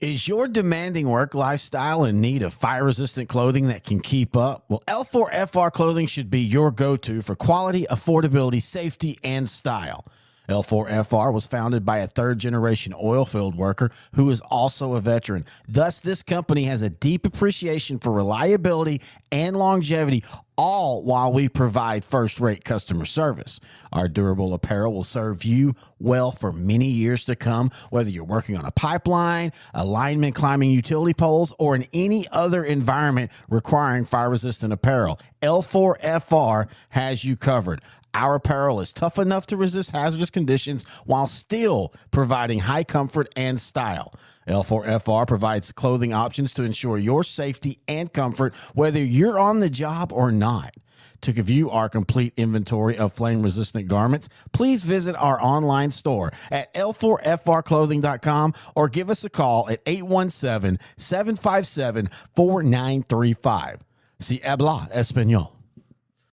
Is your demanding work lifestyle in need of fire-resistant clothing that can keep up? Well, L4FR clothing should be your go-to for quality, affordability, safety, and style. L4FR was founded by a third-generation oil field worker who is also a veteran. Thus, this company has a deep appreciation for reliability and longevity, all while we provide first-rate customer service. Our durable apparel will serve you well for many years to come, whether you're working on a pipeline, a lineman climbing utility poles, or in any other environment requiring fire-resistant apparel. L4FR has you covered. Our apparel is tough enough to resist hazardous conditions while still providing high comfort and style. L4FR provides clothing options to ensure your safety and comfort, whether you're on the job or not. To view our complete inventory of flame-resistant garments, please visit our online store at l4frclothing.com or give us a call at 817-757-4935. Si habla español.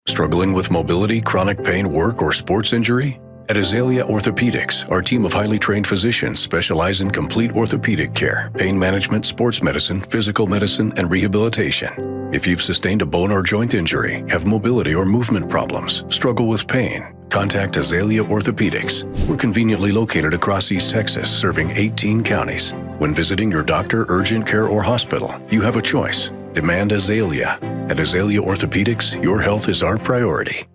Struggling with mobility, chronic pain, work, or sports injury? At Azalea Orthopedics, our team of highly trained physicians specialize in complete orthopedic care, pain management, sports medicine, physical medicine, and rehabilitation. If you've sustained a bone or joint injury, have mobility or movement problems, struggle with pain, contact Azalea Orthopedics. We're conveniently located across East Texas, serving 18 counties. When visiting your doctor, urgent care, or hospital, you have a choice. Demand Azalea. At Azalea Orthopedics, your health is our priority.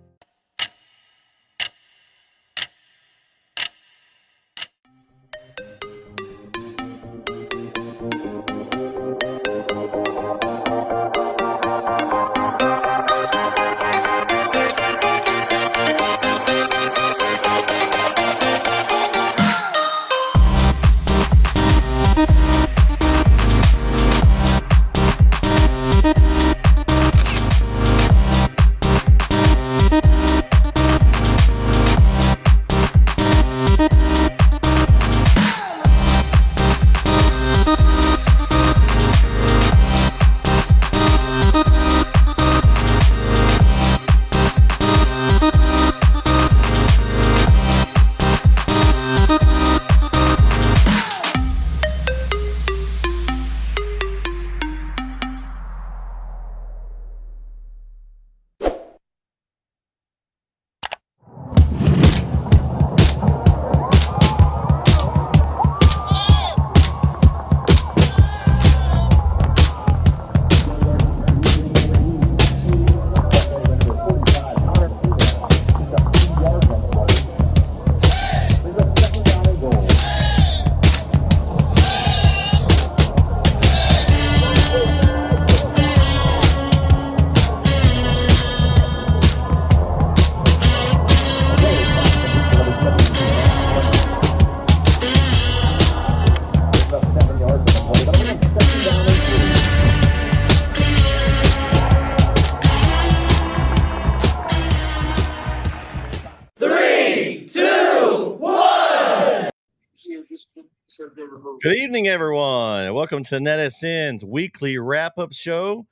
Good evening, everyone. Welcome to NetSN's weekly wrap-up show.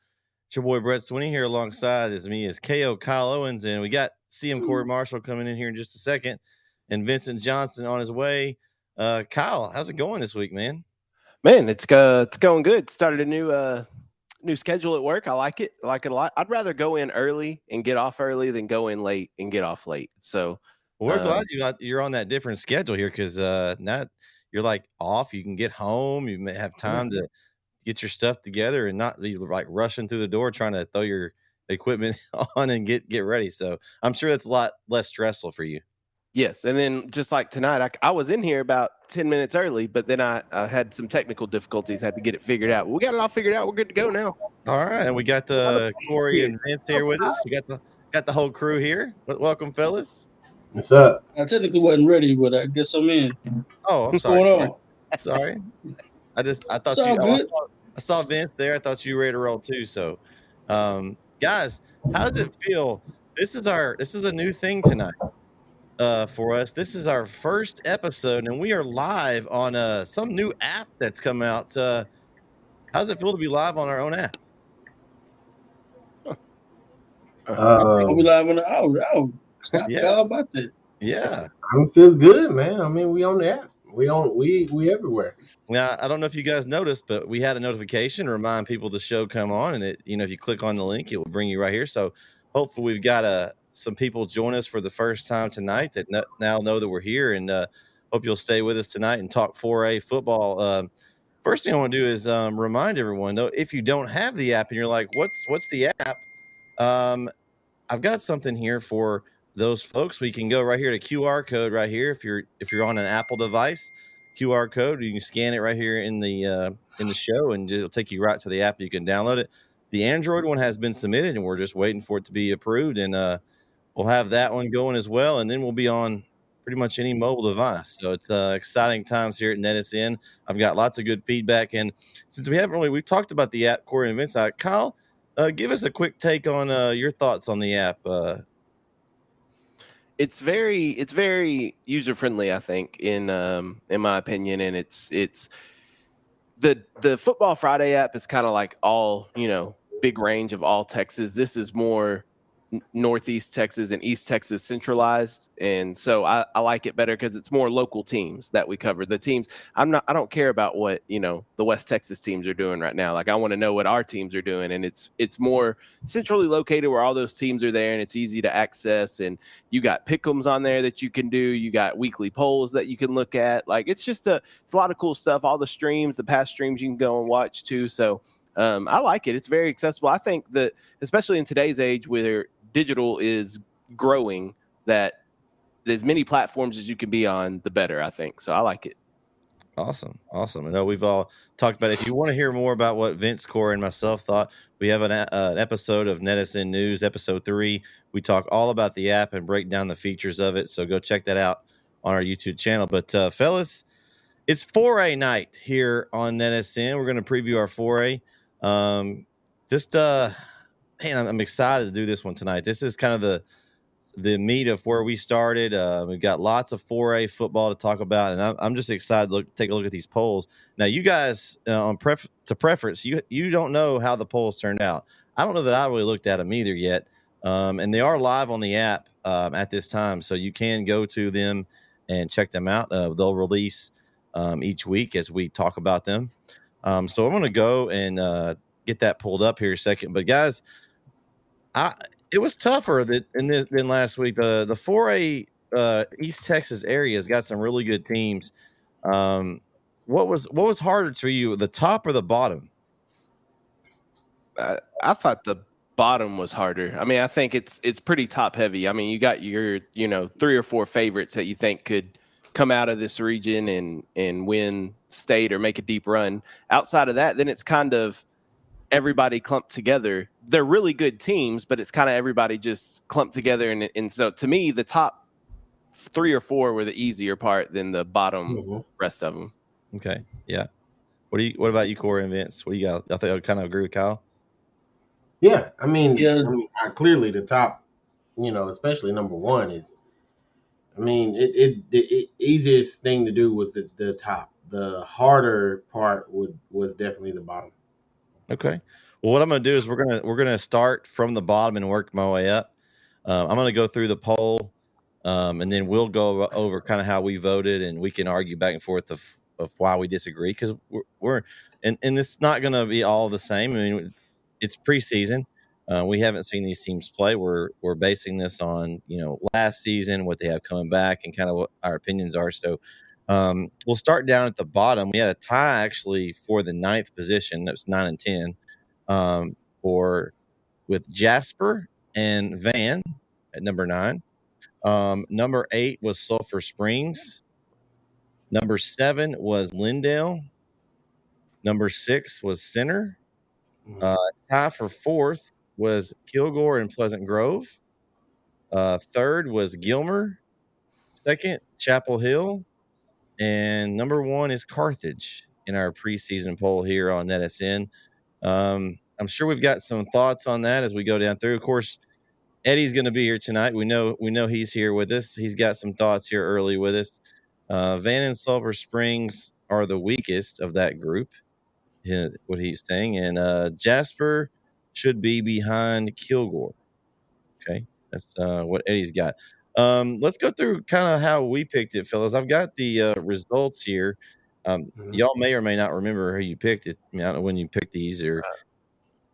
It's your boy Brett Swinney here alongside me is KO Kyle Owens, and we got CM Corey Marshall coming in here in just a second, and Vincent Johnson on his way. Kyle, how's it going this week, man? Man, it's going good. Started a new schedule at work. I like it. I like it a lot. I'd rather go in early and get off early than go in late and get off late. So we're glad you're on that different schedule here because now you're like off. You can get home. You may have time to get your stuff together and not be like rushing through the door trying to throw your equipment on and get ready. So I'm sure that's a lot less stressful for you. Yes, and then just like tonight, I was in here about 10 minutes early, but then I had some technical difficulties. Had to get it figured out. We got it all figured out. We're good to go now. All right, and we got Corey and Vince here with us. We got the whole crew here. Welcome, fellas. What's up? I technically wasn't ready, but I guess I'm in. Oh, I'm sorry. What's going on? Sorry. I thought I saw Vince there. I thought you were ready to roll too. So, guys, how does it feel? This is a new thing tonight. For us, this is our first episode, and we are live on some new app that's come out. How does it feel to be live on our own app? We live on the yeah. How about that? Yeah, it feels good, man. I mean, we on the app. We everywhere. Now, I don't know if you guys noticed, but we had a notification to remind people the show come on, and if you click on the link, it will bring you right here. So hopefully we've got some people join us for the first time tonight that now know that we're here, and hope you'll stay with us tonight and talk 4A football. First thing I want to do is remind everyone, though, if you don't have the app and you're like, what's the app? I've got something here for those folks. We can go right here to QR code right here. If you're on an Apple device, QR code, you can scan it right here in the show, and it'll take you right to the app. You can download it. The Android one has been submitted, and we're just waiting for it to be approved. And we'll have that one going as well. And then we'll be on pretty much any mobile device. So it's exciting times here at NetSN. I've got lots of good feedback. And since we've talked about the app, Corey and Vince, Kyle, give us a quick take on your thoughts on the app. It's very user friendly, I think, in my opinion, and it's the Football Friday app is kind of like all big range of all Texas. This is more Northeast Texas and East Texas centralized, and so I like it better because it's more local teams that we cover. The teams I don't care about what the West Texas teams are doing right now. Like, I want to know what our teams are doing, and it's more centrally located where all those teams are there, and it's easy to access. And you got pick'ems on there that you can do. You got weekly polls that you can look at. Like, it's a lot of cool stuff. All the streams, the past streams, you can go and watch too. So I like it. It's very accessible. I think that especially in today's age where digital is growing, that as many platforms as you can be on, the better, I think. So I like it. Awesome. I know we've all talked about it. If you want to hear more about what Vince, Corey, and myself thought, we have an episode of NetSN News, episode 3. We talk all about the app and break down the features of it. So go check that out on our YouTube channel. But fellas, it's 4A night here on NetSN. We're going to preview our 4A. Man, I'm excited to do this one tonight. This is kind of the meat of where we started. We've got lots of 4A football to talk about, and I'm just excited to take a look at these polls. Now, you guys, on preference, you don't know how the polls turned out. I don't know that I really looked at them either yet, and they are live on the app at this time, so you can go to them and check them out. They'll release each week as we talk about them. So I'm going to go and get that pulled up here a second. But guys, it was tougher than last week. The 4A East Texas area has got some really good teams. What was harder for you, the top or the bottom? I thought the bottom was harder. I mean, I think it's pretty top heavy. I mean, you got your 3 or 4 favorites that you think could come out of this region and win state or make a deep run. Outside of that, then it's kind of everybody clumped together. They're really good teams, but it's kind of everybody just clumped together. And so to me, the top 3 or 4 were the easier part than the bottom rest of them. Okay. Yeah. What about you, Corey and Vince? What do you got? I think I kind of agree with Kyle. Yeah. I mean, clearly the top, especially number 1 is, the easiest thing to do was the top. The harder part was definitely the bottom. Okay. Well, what I'm going to do is we're gonna start from the bottom and work my way up. I'm going to go through the poll, and then we'll go over kind of how we voted, and we can argue back and forth of why we disagree, because we're and it's not going to be all the same. I mean, it's preseason. We haven't seen these teams play. We're basing this on last season, what they have coming back, and kind of what our opinions are. So we'll start down at the bottom. We had a tie actually for the 9th position. That was 9 and 10 with Jasper and Van at number 9. Number 8 was Sulphur Springs. Number 7 was Lindale. Number 6 was Center. Tie for 4th was Kilgore and Pleasant Grove. 3rd was Gilmer. 2nd, Chapel Hill. And number 1 is Carthage in our preseason poll here on NetSN. I'm sure we've got some thoughts on that as we go down through. Of course, Eddie's going to be here tonight. We know he's here with us. He's got some thoughts here early with us. Van and Sulphur Springs are the weakest of that group, what he's saying. And Jasper should be behind Kilgore. Okay, that's what Eddie's got. Let's go through kind of how we picked it, fellas. I've got the results here. Y'all may or may not remember who you picked it. I mean, I don't know when you picked these, or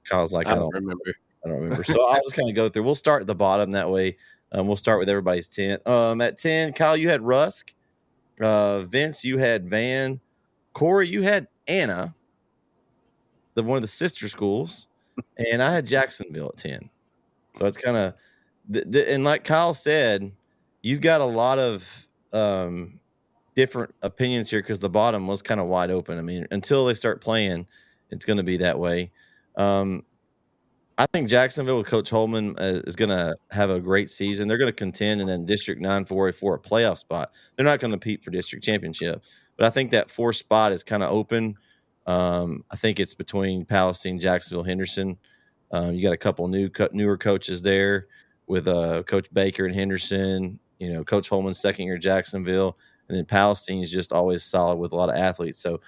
Kyle's like, I don't remember. I don't remember. So I'll just kind of go through. We'll start at the bottom that way. We'll start with everybody's 10. At 10, Kyle, you had Rusk. Vince, you had Van. Corey, you had Anna, one of the sister schools, and I had Jacksonville at 10. So it's kind of, and like Kyle said, you've got a lot of different opinions here because the bottom was kind of wide open. I mean, until they start playing, it's going to be that way. I think Jacksonville with Coach Holman is going to have a great season. They're going to contend, and then District 9 for a playoff spot. They're not going to compete for district championship, but I think that 4th spot is kind of open. I think it's between Palestine, Jacksonville, Henderson. You got a couple newer coaches there with Coach Baker and Henderson. You know, Coach Holman's second year at Jacksonville, and then Palestine is just always solid with a lot of athletes. So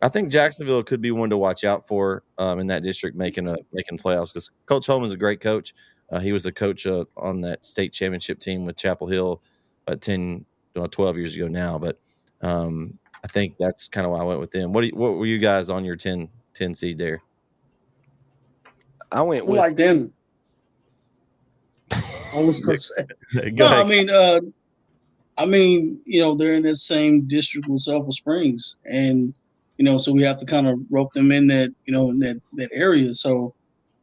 I think Jacksonville could be one to watch out for in that district making playoffs, because Coach Holman's a great coach. He was the coach on that state championship team with Chapel Hill 12 years ago now. But I think that's kind of why I went with them. What were you guys on your 10 seed there? I went with like them. I was gonna say. Go ahead. I mean, you know, they're in the same district with Sulphur Springs, and you know, so we have to kind of rope them in that, you know, in that area. So,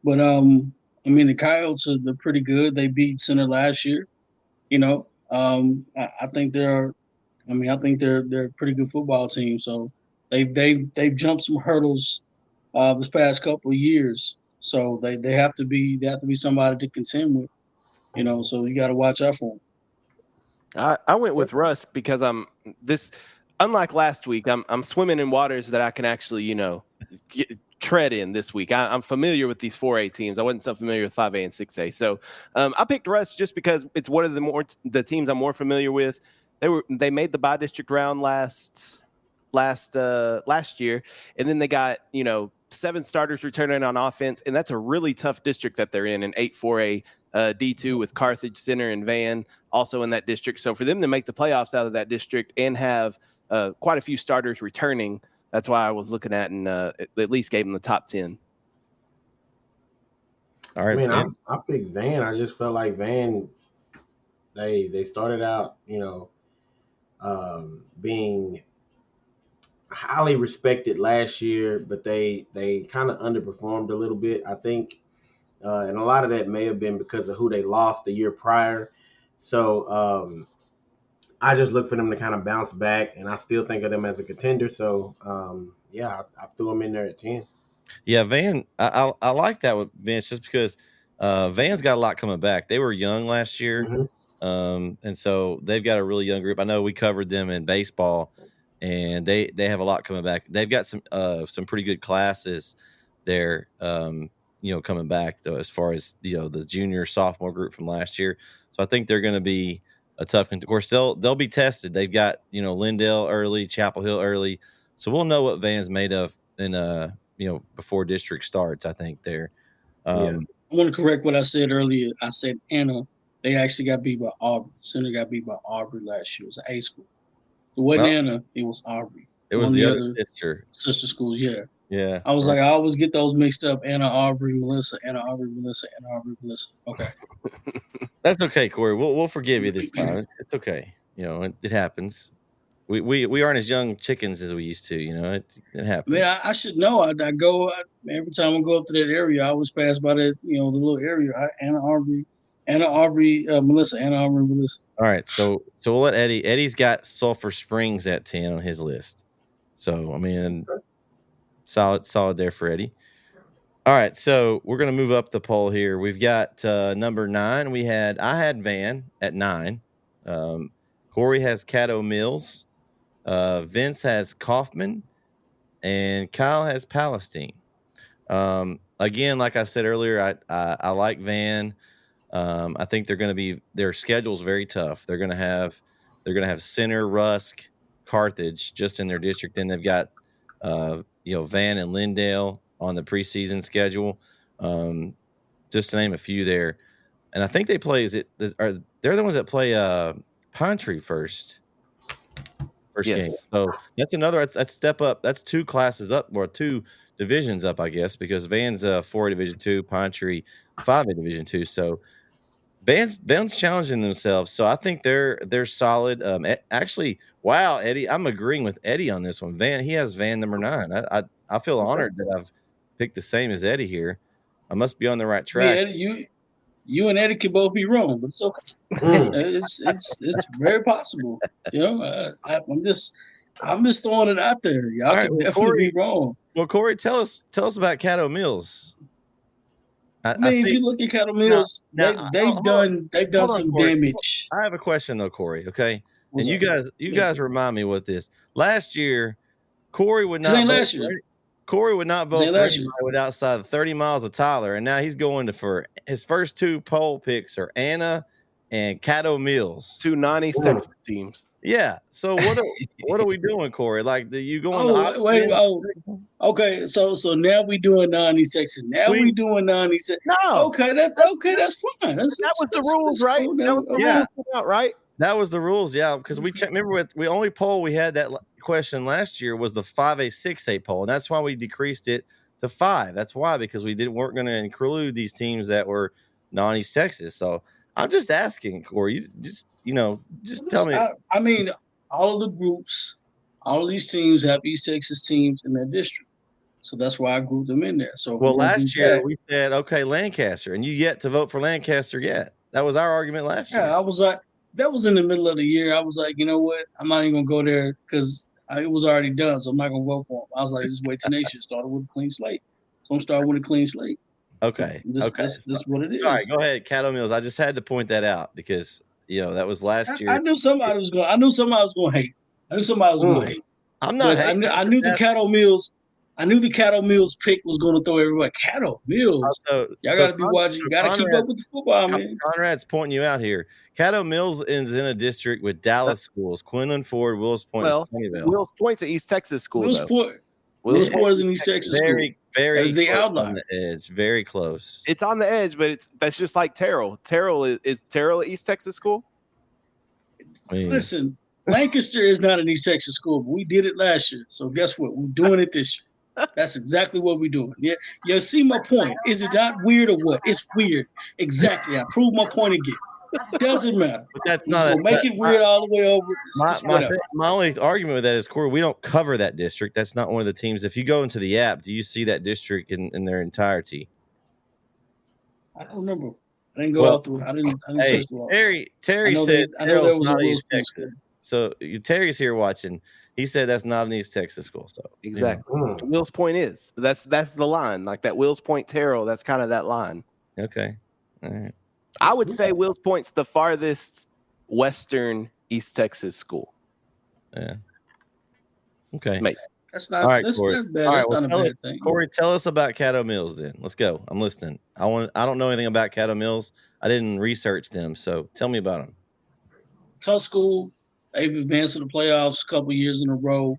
but I mean, the Coyotes they're pretty good. They beat Center last year. You know, I think they're a pretty good football team. So they've jumped some hurdles this past couple of years. So they have to be somebody to contend with. You know, so you got to watch out for them. I went with Rusk because unlike last week, I'm swimming in waters that I can actually, you know, tread in this week. I'm familiar with these 4A teams. I wasn't so familiar with 5A and 6A. So I picked Rusk just because it's one of the teams I'm more familiar with. They made the bi-district round last year, and then they got, you know, 7 starters returning on offense, and that's a really tough district that they're in 8 4A D2 with Carthage, Center, and Van also in that district. So for them to make the playoffs out of that district and have quite a few starters returning, that's why I was looking at and at least gave them the top 10. All right, I mean, I picked Van. I just felt like Van, they started out, you know, being highly respected last year, but they kind of underperformed a little bit, I think. And a lot of that may have been because of who they lost the year prior. So I just look for them to kind of bounce back, and I still think of them as a contender. So yeah, I threw them in there at 10. Yeah, Van, I like that with Vince just because Van's got a lot coming back. They were young last year, and so they've got a really young group. I know we covered them in baseball, and they have a lot coming back. They've got some pretty good classes there, you know, coming back though, as far as, you know, the junior sophomore group from last year. So I think they're going to be a tough. Of course, they'll be tested. They've got, you know, Lindale early, Chapel Hill early, so we'll know what Van's made of in you know, before district starts. I think there. Yeah. I want to correct what I said earlier. I said Anna. They actually got beat by Aubrey. Center got beat by Aubrey last year. It was an A school. It wasn't Anna. It was Aubrey. It was the other sister schools. Yeah. Yeah. I was like, I always get those mixed up. Anna, Aubrey, Melissa. Anna, Aubrey, Melissa. Anna, Aubrey, Melissa. Okay. That's okay, Corey. We'll forgive you this time. It's okay. You know, it happens. We aren't as young chickens as we used to. You know, it happens. Man, I should know. I go every time I go up to that area. I always pass by that, you know, the little area. Anna, Aubrey, Melissa. Anna, Aubrey, Melissa. All right, so we'll let Eddie. Eddie's got Sulphur Springs at 10 on his list. So I mean, solid there for Eddie. All right, so we're gonna move up the poll here. We've got number 9. I had Van at 9. Corey has Caddo Mills. Vince has Kaufman, and Kyle has Palestine. Again, like I said earlier, I like Van. I think their schedule's very tough. They're gonna have Center, Rusk, Carthage just in their district. Then they've got you know, Van and Lindale on the preseason schedule. Just to name a few there. and I think they play. They're the ones that play Pine Tree first game. So that's another. That's step up. That's 2 classes up, or 2 divisions up, I guess, because Van's 4A Division 2, Pine Tree 5A Division 2. So Van's challenging themselves. So I think they're solid. Actually, wow, Eddie, I'm agreeing with Eddie on this one. Van, he has Van number 9. I feel honored that I've picked the same as Eddie here. I must be on the right track. Eddie, you and Eddie can both be wrong, but it's okay. It's very possible. I'm just throwing it out there. Y'all can definitely be wrong. Well, Corey, tell us about Caddo Mills. If you look at Caddo Mills, they've done some damage. I have a question though, Corey. Okay, and you guys remind me what this last year. Corey would not vote for anybody with outside of 30 miles of Tyler, and now he's going for his first 2 poll picks are Anna and Caddo Mills, 2 non-East Texas teams. Yeah. So what are we doing, Corey? Like, you going? Okay. So now we doing non-East Texas. We doing non-East Texas. No. Okay. That's fine. That was the rules, right? Cool. That was the rules, right? That was the rules, yeah. Because we checked. Remember, we only poll we had that question last year was the 5A 6A poll, and that's why we decreased it to 5. That's why, because we weren't going to include these teams that were non-East Texas. So I'm just asking, Corey. Just tell me. I mean, all of the groups, all of these teams have East Texas teams in their district, so that's why I grouped them in there. So last year we said, okay, Lancaster, and you yet to vote for Lancaster yet. That was our argument last year. Yeah, I was like, that was in the middle of the year. I was like, you know what? I'm not even gonna go there because it was already done, so I'm not gonna vote for them. I was like, just wait till next year. Started with a clean slate. So I'm starting with a clean slate. Okay. That's what it is. Sorry, go ahead, Caddo Mills. I just had to point that out because that was last year. I knew somebody was going. I knew somebody was going to hate. I'm not. I knew the Caddo Mills. I knew the Caddo Mills pick was going to throw everybody. Caddo Mills. Y'all got to be watching. You got to keep up with the football, man. Conrad's pointing you out here. Caddo Mills is in a district with Dallas schools: Quinlan, Ford, Wills Point, Sunnyvale. Wills Point's an East Texas school. Wills Point is an East Texas school. Very the outline on the edge, very close. It's on the edge, but that's just like Terrell. Terrell is Terrell an East Texas school? Listen, Lancaster is not an East Texas school, but we did it last year. So guess what? We're doing it this year. That's exactly what we're doing. Yeah, you see my point. Is it not weird or what? It's weird. Exactly. I proved my point again. Doesn't matter. But that's not make it weird all the way over. My only argument with that is, Corey, we don't cover that district. That's not one of the teams. If you go into the app, do you see that district in their entirety? I don't remember. I didn't go out through. I didn't search the law. Terry said there was not East Texas. So Terry's here watching. He said that's not an East Texas school. So exactly, Wills Point is. That's the line. Like that Wills Point Terrell. That's kind of that line. Okay, all right. I would say Wills Point's the farthest western East Texas school. Yeah. Okay. Maybe. That's not. All right, that's Corey. Not bad. That's not a bad thing. Corey, tell us about Caddo Mills. Then let's go. I'm listening. I don't know anything about Caddo Mills. I didn't research them, so tell me about them. Tough school. They've advanced to the playoffs a couple years in a row.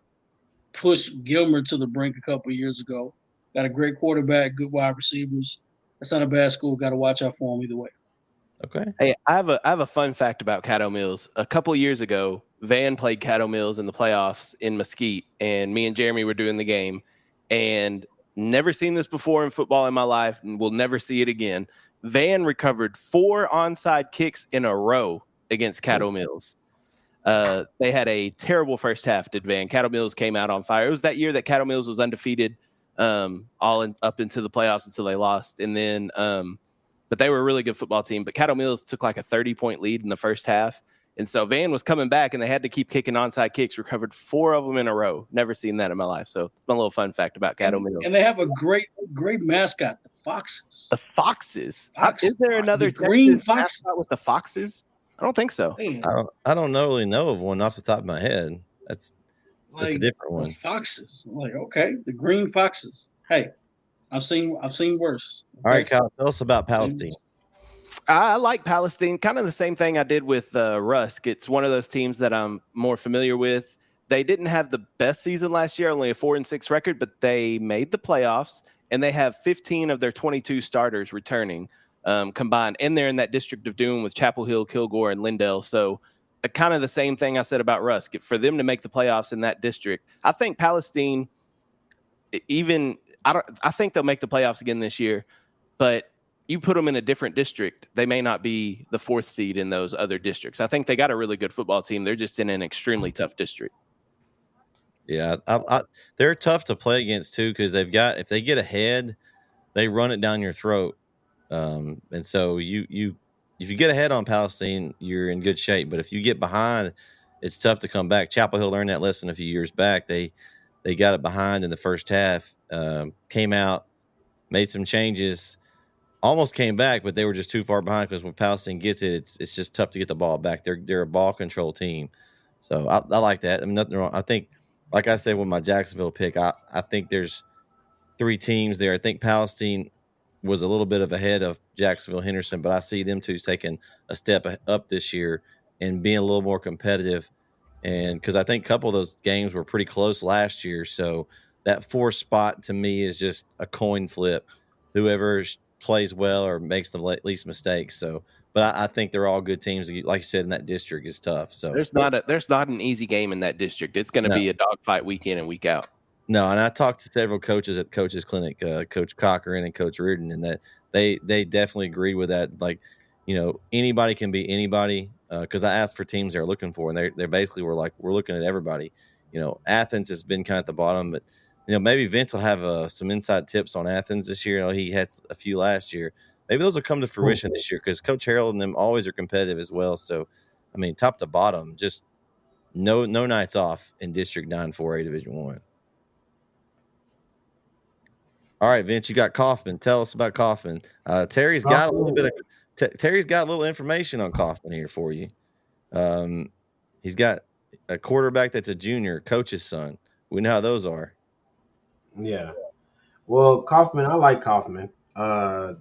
Pushed Gilmer to the brink a couple years ago. Got a great quarterback, good wide receivers. That's not a bad school. Got to watch out for them either way. Okay. Hey, I have a fun fact about Caddo Mills. A couple of years ago, Van played Caddo Mills in the playoffs in Mesquite, and me and Jeremy were doing the game, and never seen this before in football in my life, and we'll never see it again. Van recovered 4 onside kicks in a row against Caddo Mills. They had a terrible first half, did Van. Caddo Mills came out on fire. It was that year that Caddo Mills was undefeated up into the playoffs until they lost, and then but they were a really good football team. But Caddo Mills took like a 30-point lead in the first half. And so Van was coming back, and they had to keep kicking onside kicks, recovered 4 of them in a row. Never seen that in my life. So it's my little fun fact about Caddo Mills. And they have a great mascot, the Foxes. The Foxes? Is there another green fox with the Foxes? I don't think so. I don't really know of one off the top of my head. That's a different one. The Foxes. I'm like, okay, the green Foxes. Hey, I've seen worse. Okay? All right, Kyle, tell us about Palestine. I like Palestine. Kind of the same thing I did with Rusk. It's one of those teams that I'm more familiar with. They didn't have the best season last year, only a 4-6 record, but they made the playoffs, and they have 15 of their 22 starters returning. combined, and they're in that district of doom with Chapel Hill, Kilgore, and Lindale. So kind of the same thing I said about Rusk. For them to make the playoffs in that district, I think Palestine, I think they'll make the playoffs again this year, but you put them in a different district, they may not be the 4th seed in those other districts. I think they got a really good football team. They're just in an extremely tough district. Yeah, they're tough to play against too, because if they get ahead, they run it down your throat. And so if you get ahead on Palestine, you're in good shape. But if you get behind, it's tough to come back. Chapel Hill learned that lesson a few years back. They got it behind in the first half, came out, made some changes, almost came back, but they were just too far behind, because when Palestine gets it, it's just tough to get the ball back. They're a ball control team. So I like that. I mean, nothing wrong. I think, like I said with my Jacksonville pick, I think there's 3 teams there. I think Palestine was a little bit of ahead of Jacksonville Henderson, but I see them two taking a step up this year and being a little more competitive. And because I think a couple of those games were pretty close last year. So that 4th spot to me is just a coin flip. Whoever plays well or makes the least mistakes. So, but I think they're all good teams. Like you said, in that district is tough. So there's not an easy game in that district. It's going to be a dogfight week in and week out. No, and I talked to several coaches at Coach's Clinic, Coach Cochran and Coach Reardon, and that they definitely agree with that. Like, anybody can be anybody, because I asked for teams they're looking for, and they basically were like, we're looking at everybody. Athens has been kind of at the bottom, but maybe Vince will have some inside tips on Athens this year. He had a few last year. Maybe those will come to fruition this year, because Coach Harold and them always are competitive as well. So, I mean, top to bottom, just no nights off in District 9 4A Division 1. All right, Vince, you got Kaufman. Tell us about Kaufman. Terry's got a little information on Kaufman here for you. He's got a quarterback that's a junior, coach's son. We know how those are. Yeah. Well, Kaufman, I like Kaufman.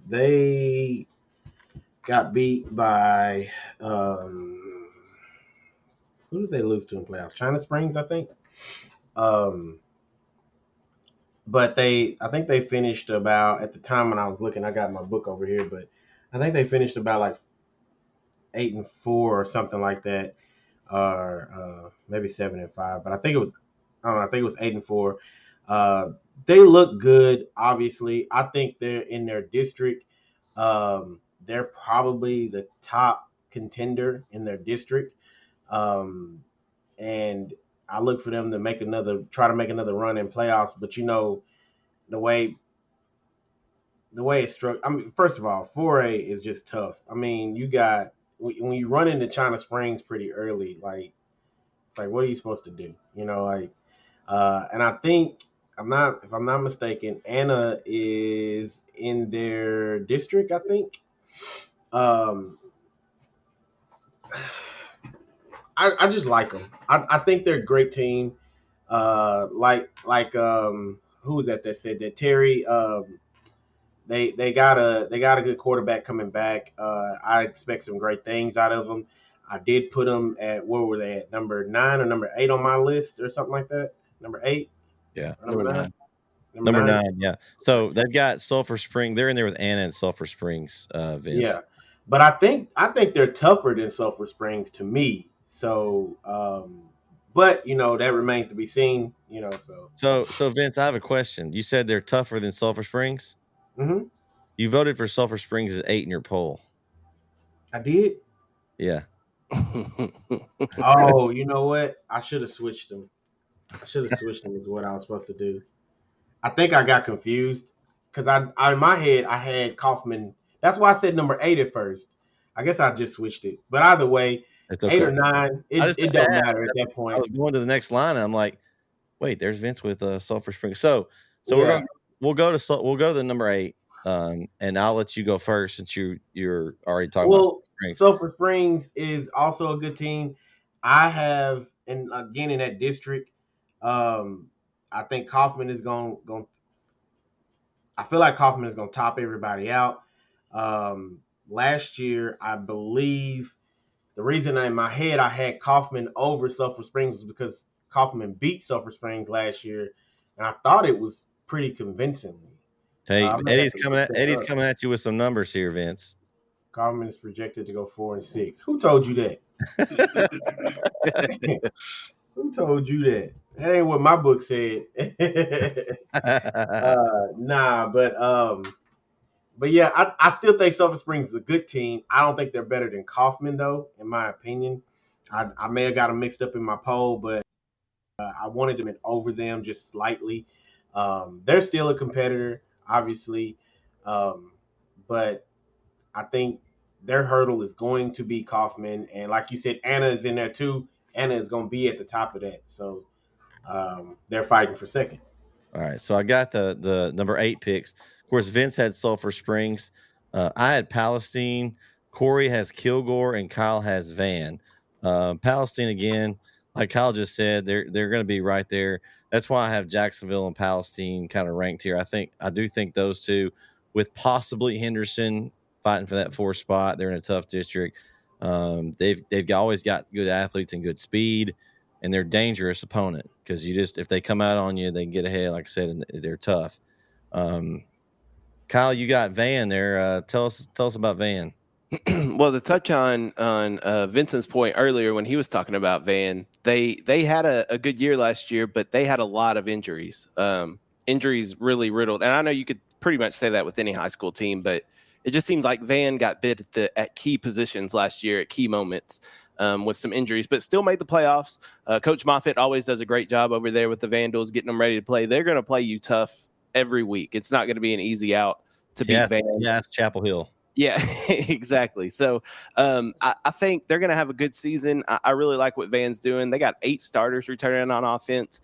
They got beat by who did they lose to in playoffs? China Springs, I think. But I think they finished about, at the time when I was looking, I got my book over here, but I think they finished about like 8-4 or something like that, or maybe 7-5. But I think it was 8-4. They look good, obviously. I think they're in their district. They're probably the top contender in their district. And I look for them to try to make another run in playoffs. But the way it's struck. I mean, first of all, 4A is just tough. I mean, when you run into China Springs pretty early, like, it's like, what are you supposed to do? And I think, if I'm not mistaken, Anna is in their district, I think. I just like them. I think they're a great team. Who was that said that? Terry. They got a good quarterback coming back. I expect some great things out of them. I did put them at, where were they at, number 9 or number 8 on my list or something like that. Number 8. Yeah, number 9. Number 9. Yeah. So they've got Sulphur Springs. They're in there with Anna and Sulphur Springs. Vince. Yeah, but I think they're tougher than Sulphur Springs to me. So, but that remains to be seen. So Vince, I have a question. You said they're tougher than Sulphur Springs. Mm-hmm. You voted for Sulphur Springs as 8 in your poll. I did. Yeah. Oh, you know what? I should have switched them. Is what I was supposed to do. I think I got confused because I in my head I had Kaufman. That's why I said number 8 at first. I guess I just switched it. But either way, it's okay. 8 or 9, it don't matter at that point. I was going to the next line, and I'm like, wait, there's Vince with Sulphur Springs. So yeah. we'll go to the number 8, and I'll let you go first since you're already talking about Sulphur Springs. Sulphur Springs is also a good team. I have, and again in that district, I think Kaufman is going. I feel like Kaufman is going to top everybody out. Last year, I believe the reason in my head I had Kaufman over Sulphur Springs was because Kaufman beat Sulphur Springs last year, and I thought it was pretty convincingly. Hey, I may have to look that Eddie's up. coming at you with some numbers here, Vince. Kaufman is projected to go 4-6. Who told you that? Who told you that? That ain't what my book said. Nah, but yeah, I still think Sulphur Springs is a good team. I don't think they're better than Kaufman though, in my opinion. I may have got them mixed up in my poll, but I wanted them over them just slightly. They're still a competitor, obviously, but I think their hurdle is going to be Kaufman, and like you said, Anna is in there too. Anna is going to be at the top of that, so they're fighting for second. All right, so I got the number 8 picks. Of course, Vince had Sulphur Springs. I had Palestine. Corey has Kilgore, and Kyle has Van. Palestine again, like Kyle just said, they're going to be right there. That's why I have Jacksonville and Palestine kind of ranked here. I do think those two, with possibly Henderson fighting for that 4th spot. They're in a tough district. They've always got good athletes and good speed, and they're a dangerous opponent because if they come out on you, they can get ahead. Like I said, and they're tough. Kyle, you got Van there. Tell us about Van. Well, to touch on Vincent's point earlier when he was talking about Van, they had a good year last year, but they had a lot of injuries. Injuries really riddled, and I know you could pretty much say that with any high school team, but it just seems like Van got bit at key positions last year at key moments with some injuries, but still made the playoffs. Coach Moffitt always does a great job over there with the Vandals, getting them ready to play. They're going to play you tough every week. It's not going to be an easy out to beat Van. Yeah, it's Chapel Hill. Yeah, exactly. So I think they're going to have a good season. I really like what Van's doing. They got 8 starters returning on offense.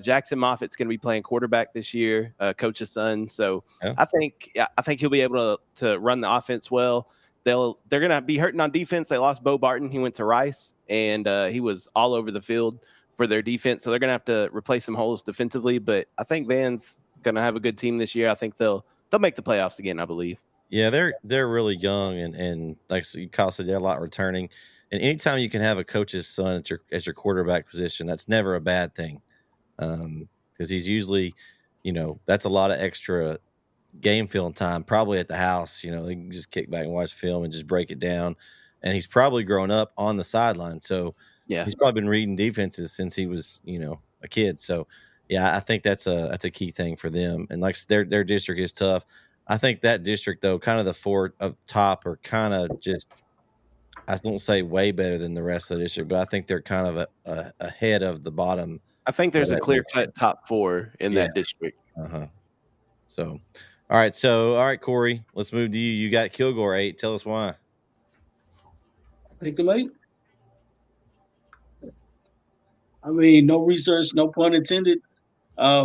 Jackson Moffitt's going to be playing quarterback this year, coach's son. So yeah. I think he'll be able to run the offense well. They're going to be hurting on defense. They lost Bo Barton. He went to Rice, and he was all over the field for their defense. So they're going to have to replace some holes defensively. But I think Van's going to have a good team this year. I think they'll make the playoffs again, I believe. Yeah, they're really young, and like Kyle said, they have a lot returning. And anytime you can have a coach's son as your quarterback position, that's never a bad thing, because he's usually, that's a lot of extra game film time, probably at the house. You can just kick back and watch film and just break it down. And he's probably grown up on the sideline, so yeah, he's probably been reading defenses since he was a kid. So yeah, I think that's a key thing for them. And like their district is tough. I think that district, though, kind of the 4 up top are kind of just, I don't say way better than the rest of the district, but I think they're kind of ahead of the bottom. I think there's a clear-cut top 4 in that district. So, all right, Corey, let's move to you. You got Kilgore 8. Tell us why. Pick them 8. I mean, no research, no pun intended. I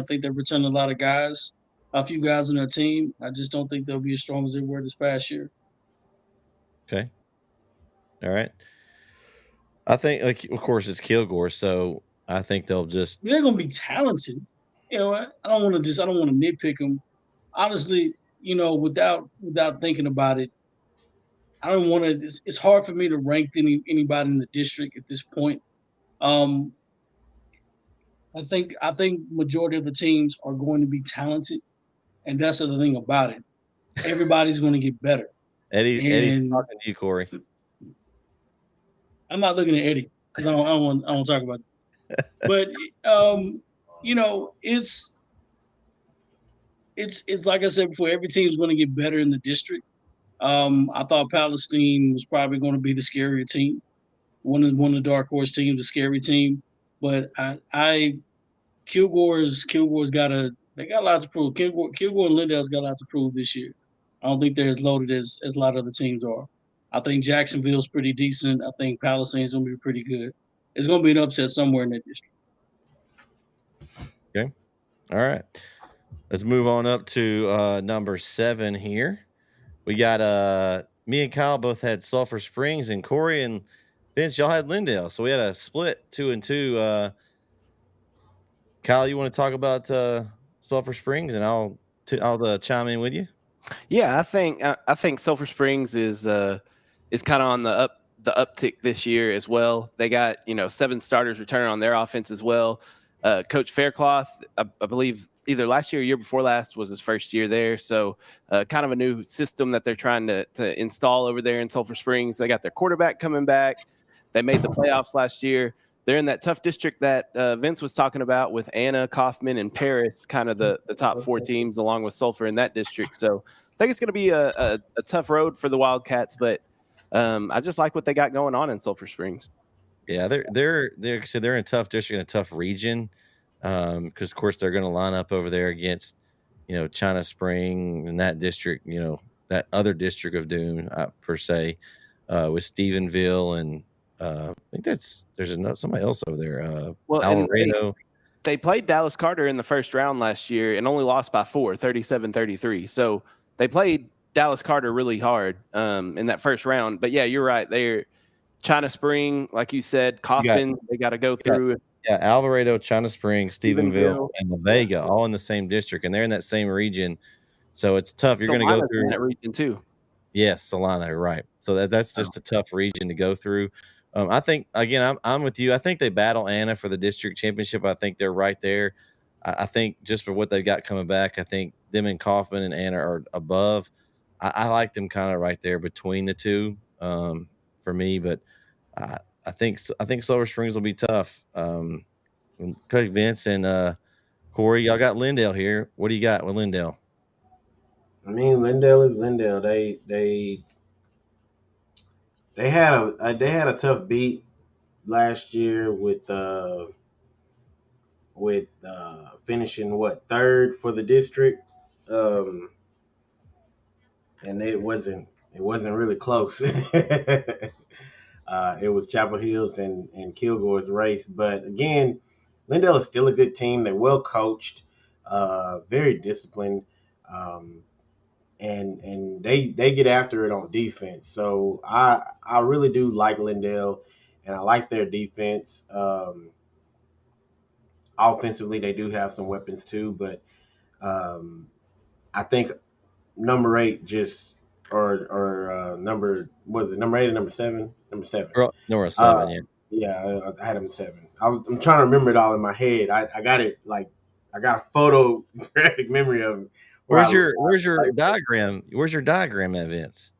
think they're returning a lot of guys. A few guys on their team. I just don't think they'll be as strong as they were this past year. Okay. All right. I think, of course, it's Kilgore, so I think they're going to be talented. I don't want to nitpick them. Honestly, without thinking about it, I don't want to. It's hard for me to rank anybody in the district at this point. I think majority of the teams are going to be talented. And that's the thing about it. Everybody's going to get better. Eddie's talking to you, Corey. I'm not looking at Eddie because I don't want to talk about it. But it's like I said before. Every team's going to get better in the district. I thought Palestine was probably going to be the scarier team, one of the dark horse teams, the scary team. But Kilgore's got they got a lot to prove. Kilgore and Lindell's got a lot to prove this year. I don't think they're as loaded as a lot of the teams are. I think Jacksonville's pretty decent. I think Palisade's going to be pretty good. It's going to be an upset somewhere in that district. Okay. All right. Let's move on up to number 7 here. We got me and Kyle both had Sulphur Springs, and Corey and Vince, y'all had Lindell. So we had a split 2-2. Kyle, you want to talk about Sulphur Springs, and I'll chime in with you. Yeah, I think Sulphur Springs is kind of on the uptick this year as well. They got 7 starters returning on their offense as well. Coach Faircloth, I believe either last year or year before last was his first year there. So kind of a new system that they're trying to install over there in Sulphur Springs. They got their quarterback coming back. They made the playoffs last year. They're in that tough district that Vince was talking about with Anna, Kaufman, and Paris, kind of the top 4 teams along with Sulphur in that district. So I think it's going to be a tough road for the Wildcats, but I just like what they got going on in Sulphur Springs. Yeah, they're in a tough district, in a tough region, because of course they're going to line up over there against, China Spring and that district, that other district of doom per se, with Stephenville and I think there's somebody else over there. Alvarado. They played Dallas Carter in the first round last year and only lost by 4, 37-33. So they played Dallas Carter really hard in that first round. But yeah, you're right. They're China Spring, like you said, Kaufman, they got to go through. Yeah, Alvarado, China Spring, Stephenville, and La Vega, all in the same district, and they're in that same region. So it's tough. You're going to go through that region too. Yes, Solana, right. So that's just a tough region to go through. I think, again, I'm with you. I think they battle Anna for the district championship. I think they're right there. I think just for what they've got coming back, I think them and Kaufman and Anna are above. I like them kind of right there between the two for me, but I think Silver Springs will be tough. Coach Vince and Corey, y'all got Lindale here. What do you got with Lindale? I mean, Lindale is Lindale. They had a tough beat last year with finishing third for the district, and it wasn't really close. It was Chapel Hill's and Kilgore's race, but again, Lindale is still a good team. They're well coached, very disciplined, and they get after it on defense. So I really do like Lindale, and I like their defense. Offensively, they do have some weapons too, but I think number 8 just number was it number 8 or number 7? Number 7. Number 7, yeah. Yeah, I had him 7. I'm trying to remember it all in my head. I got it I got a photographic memory of it. Where's your diagram? Where's your diagram at, Vince?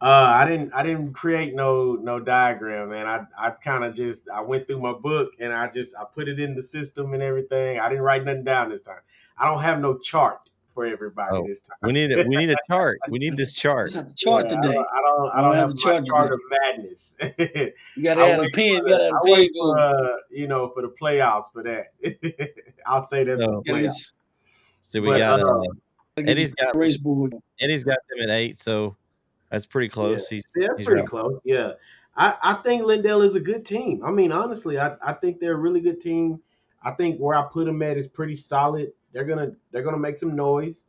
I didn't create no diagram, man. I kind of just I went through my book and I put it in the system and everything. I didn't write nothing down this time. I don't have no chart for everybody this time. We need a chart. We need this chart. The chart today. I don't have the chart of madness. You gotta add a pen. I wait for for the playoffs for that. I'll say that for the playoffs. So we got Eddie's got them at 8, so that's pretty close. Yeah, he's pretty close. Yeah. I think Lindale is a good team. I mean, honestly, I think they're a really good team. I think where I put them at is pretty solid. They're gonna make some noise.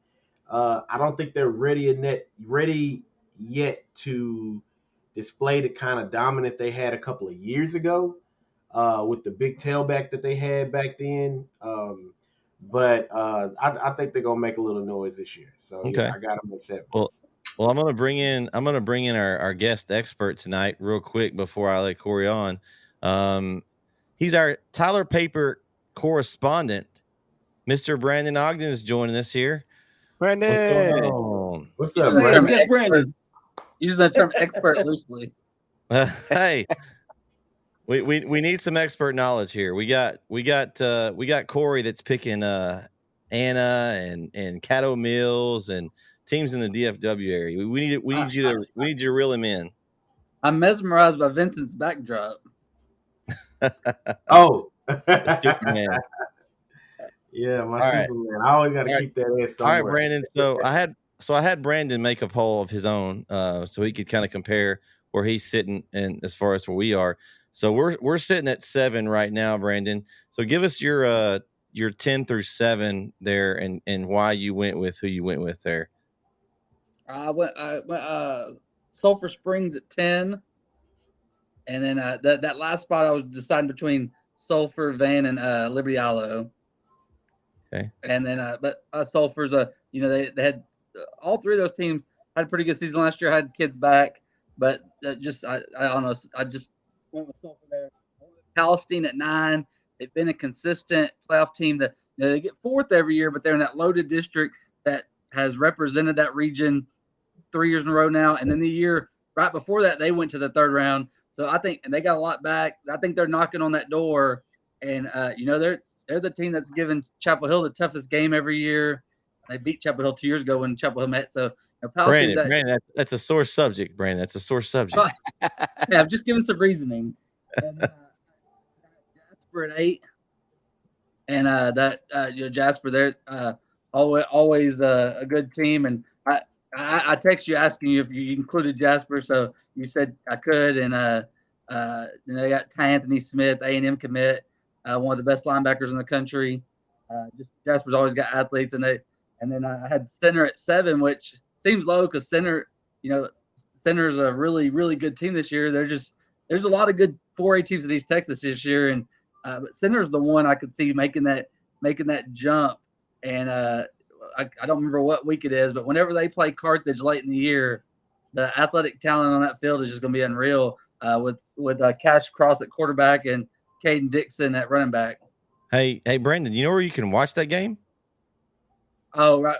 I don't think they're ready yet to display the kind of dominance they had a couple of years ago with the big tailback that they had back then. But I think they're gonna make a little noise this year. So yeah, I got them at 7. Well, I'm gonna bring in our guest expert tonight real quick before I let Corey on. He's our Tyler Paper correspondent. Mr. Brandon Ogden is joining us here. Brandon, what's up, Brandon? Brandon. Using the term expert loosely. Hey, we need some expert knowledge here. We got Corey that's picking Anna and Caddo Mills and teams in the DFW area. We need you to reel him in. I'm mesmerized by Vincent's backdrop. Oh, Superman. Yeah, Superman. I always got to keep that in somewhere. All right, Brandon. So I had Brandon make a poll of his own, so he could kind of compare where he's sitting and as far as where we are. So we're sitting at 7 right now, Brandon. So give us your 10 through 7 there, and why you went with who you went with there. I went Sulphur Springs at 10, and then that last spot I was deciding between Sulphur, Van, and Liberty Isle. Okay. And then but Sulphur's they had all 3 of those teams had a pretty good season last year. Had kids back, but I don't know. I just went with Sulphur there. Palestine at 9. they've been a consistent playoff team that they get fourth every year, but they're in that loaded district that has represented that region 3 years in a row now. And then the year right before that, they went to the third round. So I think, and they got a lot back. I think they're knocking on that door, and they're the team that's given Chapel Hill the toughest game every year. They beat Chapel Hill 2 years ago when Chapel Hill met. So Brandon, that's a sore subject, Brandon. That's a sore subject. Yeah, I'm just giving some reasoning. And Jasper at 8, and Jasper, they're always a good team. And I text you asking you if you included Jasper, so you said I could. And they got Ty Anthony Smith, A&M commit, one of the best linebackers in the country. Just Jasper's always got athletes, and then I had center at 7, which seems low because center is a really, really good team this year. There's a lot of good 4A teams in East Texas this year, and but center is the one I could see making that jump. And I don't remember what week it is, but whenever they play Carthage late in the year, the athletic talent on that field is just going to be unreal. With Cash Cross at quarterback and Caden Dixon at running back. Hey, Brandon, you know where you can watch that game? Oh, right.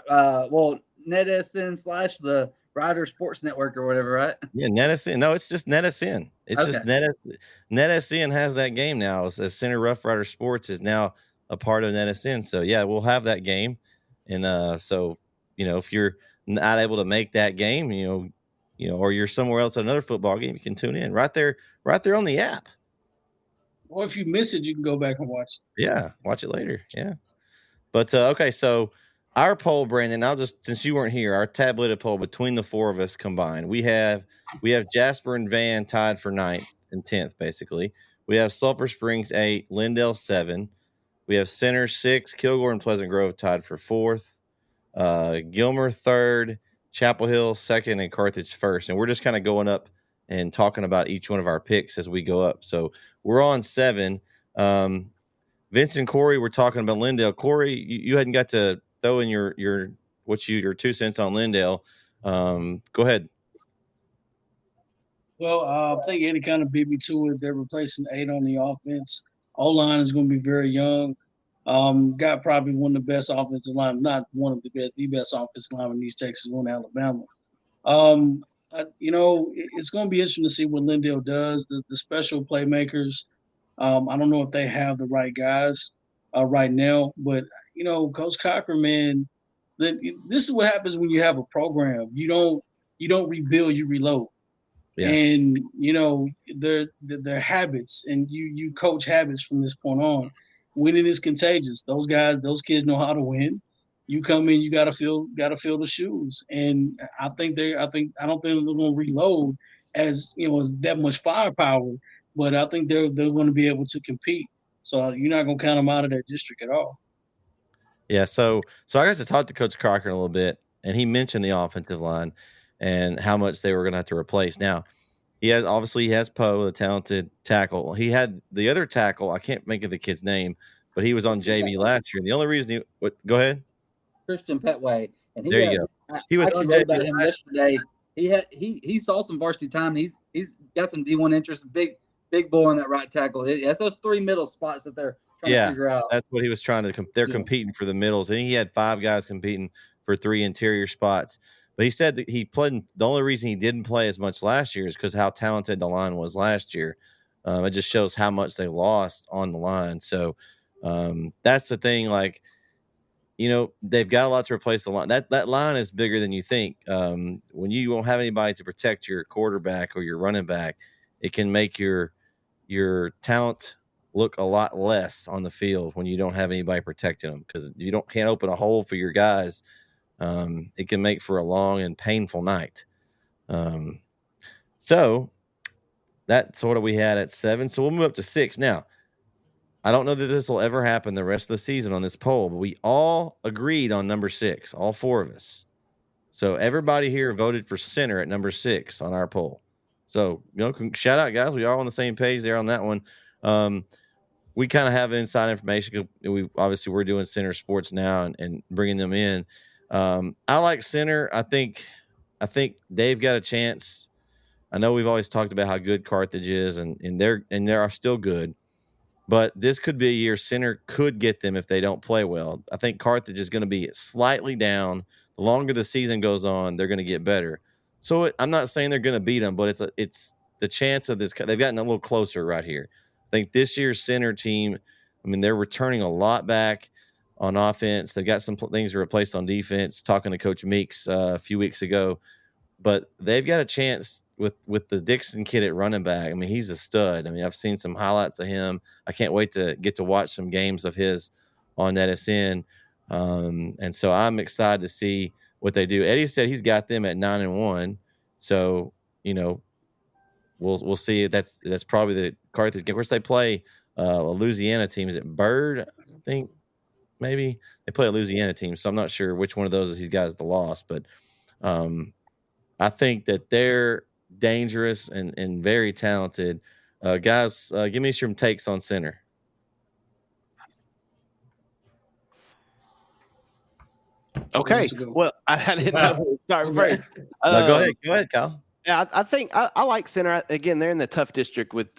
Well, NetSN / the Rider Sports Network or whatever, right? Yeah, NetSN. No, it's just NetSN. It's just NetSN has that game now. As Center Rough Rider Sports is now a part of NetSN. So yeah, we'll have that game. And so if you're not able to make that game, or you're somewhere else at another football game, you can tune in right there on the app. Or if you miss it, you can go back and watch it. Yeah, watch it later. Yeah. But okay, so our poll, Brandon, since you weren't here, our tabulated poll between the four of us combined, we have Jasper and Van tied for 9th and 10th, basically. We have Sulphur Springs 8, Lindale 7. We have Center 6, Kilgore and Pleasant Grove tied for 4th. Gilmer 3rd, Chapel Hill 2nd, and Carthage 1st. And we're just kind of going up and talking about each one of our picks as we go up. So we're on 7. Vince and Corey, we're talking about Lindale. Corey, you hadn't got to throw in your 2 cents on Lindale. Go ahead. Well, I think Eddie kind of beat me to it. They're replacing 8 on the offense. O-line is going to be very young. Got probably one of the best offensive line, not one of the best offensive line in East Texas, one in Alabama. It's going to be interesting to see what Lindale does. The special playmakers. I don't know if they have the right guys right now, but Coach Cocker, man, this is what happens when you have a program. You don't rebuild, you reload. Yeah. And their habits, and you coach habits from this point on. Winning is contagious. Those kids know how to win. You come in, you gotta fill the shoes. And I don't think they're going to reload as that much firepower, but I think they're going to be able to compete. So you're not going to count them out of that district at all. Yeah. So I got to talk to Coach Crocker a little bit, and he mentioned the offensive line and how much they were going to have to replace. Now, he has Poe, the talented tackle. He had the other tackle. I can't think of the kid's name, but he was on JV last year. And the only reason go ahead. Christian Petway, and there you go. He was on JV about him yesterday. He saw some varsity time. And he's got some D1 interest. Big boy on that right tackle. It's those 3 middle spots that they're trying to figure out. That's what he was trying to. They're competing for the middles. I think he had 5 guys competing for 3 interior spots. But he said that he played. The only reason he didn't play as much last year is because how talented the line was last year. It just shows how much they lost on the line. So that's the thing. Like, they've got a lot to replace the line. That line is bigger than you think. When you won't have anybody to protect your quarterback or your running back, it can make your talent look a lot less on the field when you don't have anybody protecting them, because you can't open a hole for your guys. It can make for a long and painful night. So that's what we had at 7. So we'll move up to 6. Now, I don't know that this will ever happen the rest of the season on this poll, but we all agreed on number 6, all 4 of us. So everybody here voted for center at number 6 on our poll. So, shout out, guys. We are on the same page there on that one. We kind of have inside information. We're doing center sports now and bringing them in. I like center. I think they've got a chance. I know we've always talked about how good Carthage is, and they are still good. But this could be a year center could get them if they don't play well. I think Carthage is going to be slightly down. The longer the season goes on, they're going to get better. So I'm not saying they're going to beat them, but it's the chance of this. They've gotten a little closer right here. I think this year's center team, I mean, they're returning a lot back on offense. They've got some things to replace on defense. Talking to Coach Meeks a few weeks ago, but they've got a chance with the Dixon kid at running back. I mean, he's a stud. I mean, I've seen some highlights of him. I can't wait to get to watch some games of his on NSN. And so I'm excited to see what they do. Eddie said he's got them at 9-1. So, we'll see. That's probably the Carthage game. Of course, they play a Louisiana team. Is it Bird? I think maybe they play a Louisiana team. So I'm not sure which one of those he's got as the loss, but I think that they're dangerous and very talented. Guys, give me some takes on center. Okay. Well, I didn't know where to start first. Go ahead, Kyle. Yeah, I think I like center. Again, they're in the tough district with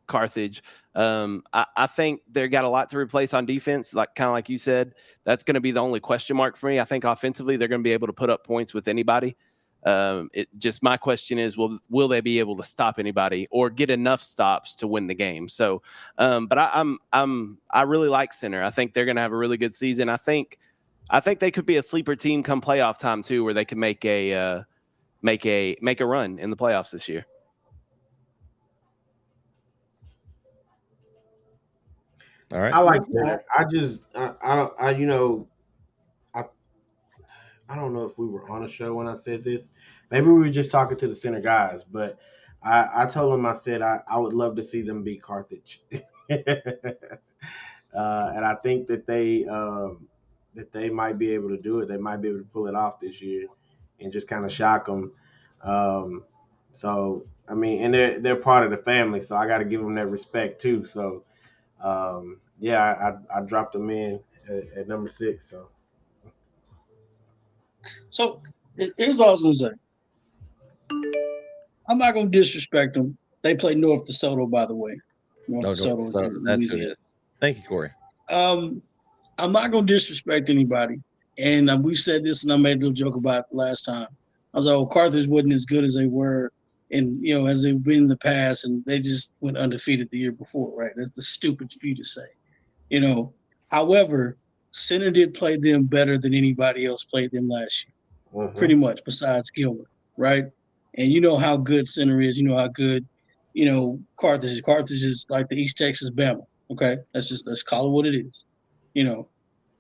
Carthage. I think they've got a lot to replace on defense, kind of like you said. That's going to be the only question mark for me. I think offensively they're going to be able to put up points with anybody. My question is, will they be able to stop anybody or get enough stops to win the game? So, but I really like center. I think they're going to have a really good season. I think they could be a sleeper team come playoff time too, where they can make a run in the playoffs this year. All right. I like that. I don't know if we were on a show when I said this. Maybe we were just talking to the center guys, but I told them, I said I would love to see them beat Carthage. And I think that they might be able to do it. They might be able to pull it off this year and just kind of shock them. So, I mean, and they're part of the family, so I got to give them that respect too. So, I dropped them in at number 6. So here's all I was going to say. I'm not going to disrespect them. They play North DeSoto, by the way. North DeSoto is that's who it is. Thank you, Corey. I'm not going to disrespect anybody. And we said this, and I made a little joke about it last time. I was like, Carthage wasn't as good as they were, and as they've been in the past, and they just went undefeated the year before, right? That's the stupid for you to say. However, Center did play them better than anybody else played them last year, pretty much, besides Gilbert, right? And you know how good Center is. You know how good, Carthage is. Carthage is like the East Texas Bama, okay? Let's call it what it is,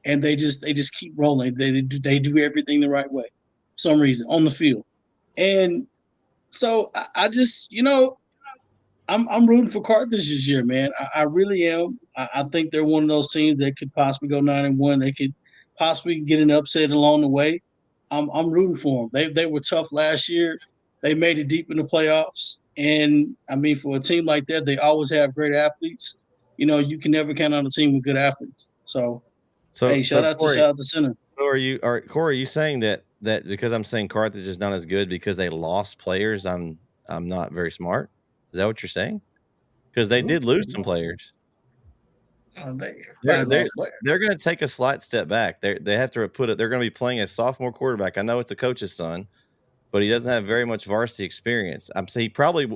And they just keep rolling. They do everything the right way, for some reason, on the field. And so I just, I'm rooting for Carthage this year, man. I really am. I think they're one of those teams that could possibly go 9-1. They could possibly get an upset along the way. I'm rooting for them. They were tough last year. They made it deep in the playoffs. And, I mean, for a team like that, they always have great athletes. You can never count on a team with good athletes. So hey, shout out to Center. So Corey, are you saying that because I'm saying Carthage is not as good because they lost players, I'm not very smart? Is that what you're saying? Because they did lose some players. They're going to take a slight step back. They have to put it. They're going to be playing a sophomore quarterback. I know it's a coach's son, but he doesn't have very much varsity experience. I'm saying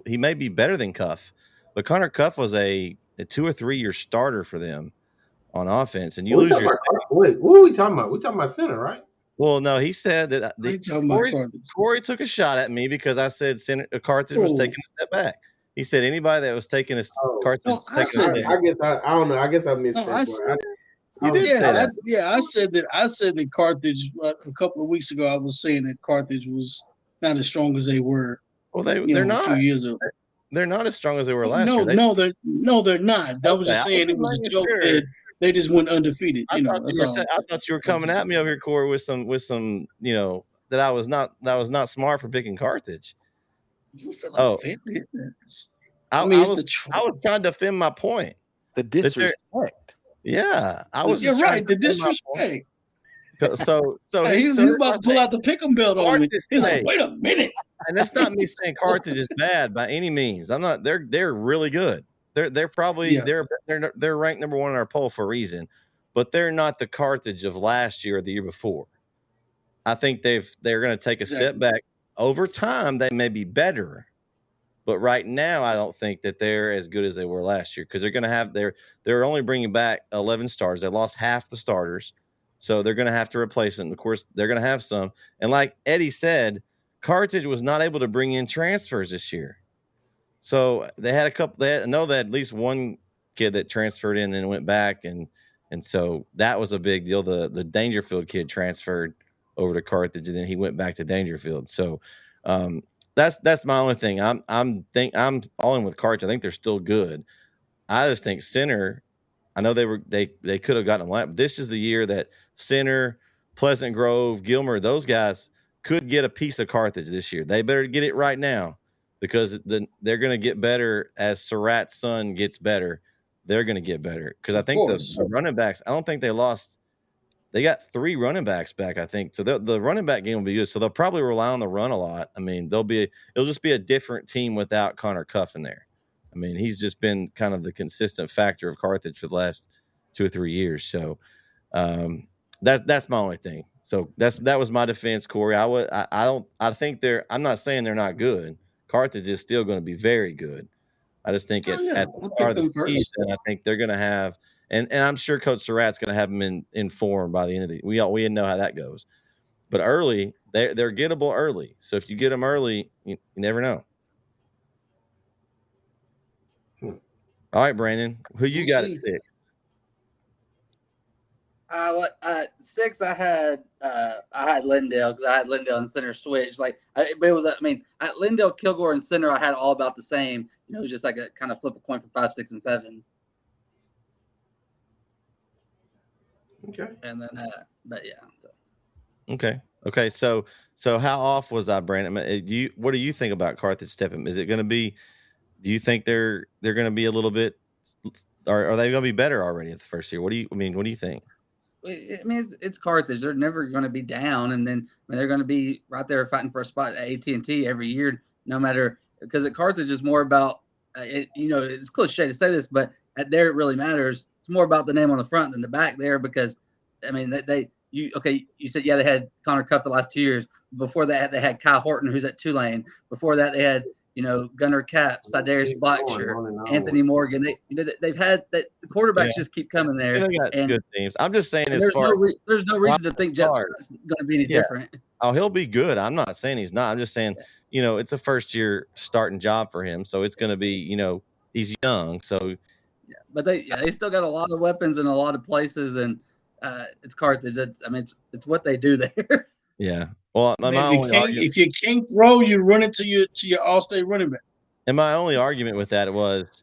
he may be better than Cuff, but Connor Cuff was a 2 or 3 year starter for them on offense, and you lose your. Wait, what are we talking about? We're talking about center, right? Well, no, he said that Corey took a shot at me because I said Carthage was taking a step back. He said anybody that was taking Carthage was taking a step back. I don't know. I guess I missed that. You did say that. I said that Carthage a couple of weeks ago. I was saying that Carthage was not as strong as they were. Well, they're not. A few years ago. They're not as strong as they were last year. No, they're not. I was just saying it was a joke that they just went undefeated. I thought you were coming at me over here, Corey, with some that I was not smart for picking Carthage. You feel offended? I was trying to defend my point. The disrespect. Yeah, I was. You're right. The disrespect. So he's about to pull out the pick'em belt on me. He's like, wait a minute. And that's not me saying Carthage is bad by any means. I'm not. They're really good. They're probably Yeah. they're ranked number 1 in our poll for a reason, but they're not the Carthage of last year or the year before. I think they're going to take a step back. Over time, they may be better, but right now, I don't think that they're as good as they were last year because they're going to have they're only bringing back 11 stars. They lost half the starters, so they're going to have to replace them. Of course, they're going to have some. And like Eddie said, Carthage was not able to bring in transfers this year, so they had a couple. They had at least one kid that transferred in and went back, and so that was a big deal. The Dangerfield kid transferred over to Carthage, and then he went back to Dangerfield. So. That's my only thing. I'm all in with Carthage. I think they're still good. I just think Center. I know they could have gotten them. This is the year that Center, Pleasant Grove, Gilmer, those guys could get a piece of Carthage this year. They better get it right now because they're going to get better as Surratt's son gets better. They're going to get better because I think the running backs. I don't think they lost. They got 3 running backs back, I think. So the running back game will be good. So they'll probably rely on the run a lot. I mean, it'll just be a different team without Connor Cuff in there. I mean, he's just been kind of the consistent factor of Carthage for the last 2 or 3 years. So that's my only thing. So that was my defense, Corey. I think I'm not saying they're not good. Carthage is still going to be very good. I just think at the start of the season, I think they're going to have, and I'm sure Coach Surratt's going to have them in form by the end of the. We know how that goes, but early they're gettable early. So if you get them early, you never know. All right, Brandon, who you got at 6? 6 I had Lindale because I had Lindale and center switch. But it was at Lindale, Kilgore, and center I had all about the same. It was just like a kind of flip a coin for 5, 6, and 7. Okay. And then but yeah. So. Okay. So how off was I, Brandon? What do you think about Carthage stepping? Is it going to be? Do you think they're going to be a little bit? Are they going to be better already at the first year? What do you think? I mean, it's Carthage. They're never going to be down, and then they're going to be right there fighting for a spot at AT&T every year, no matter. Because at Carthage is more about, it's cliche to say this, but at there it really matters. It's more about the name on the front than the back there because, I mean, you said, they had Connor Cuff the last 2 years. Before that, they had Kyle Horton, who's at Tulane. Before that, they had, Gunnar Cap, Sidarius Blackshear, Anthony Morgan. They've had the quarterbacks just keep coming there. Yeah, they got good teams. I'm just saying there's no reason to think Jets is going to be any different. Oh, he'll be good. I'm not saying he's not. I'm just saying, it's a first year starting job for him. So it's going to be, he's young. So but they still got a lot of weapons in a lot of places, and it's Carthage. It's what they do there. Yeah. Well, if you can't throw, you run it to your all-state running back. And my only argument with that was,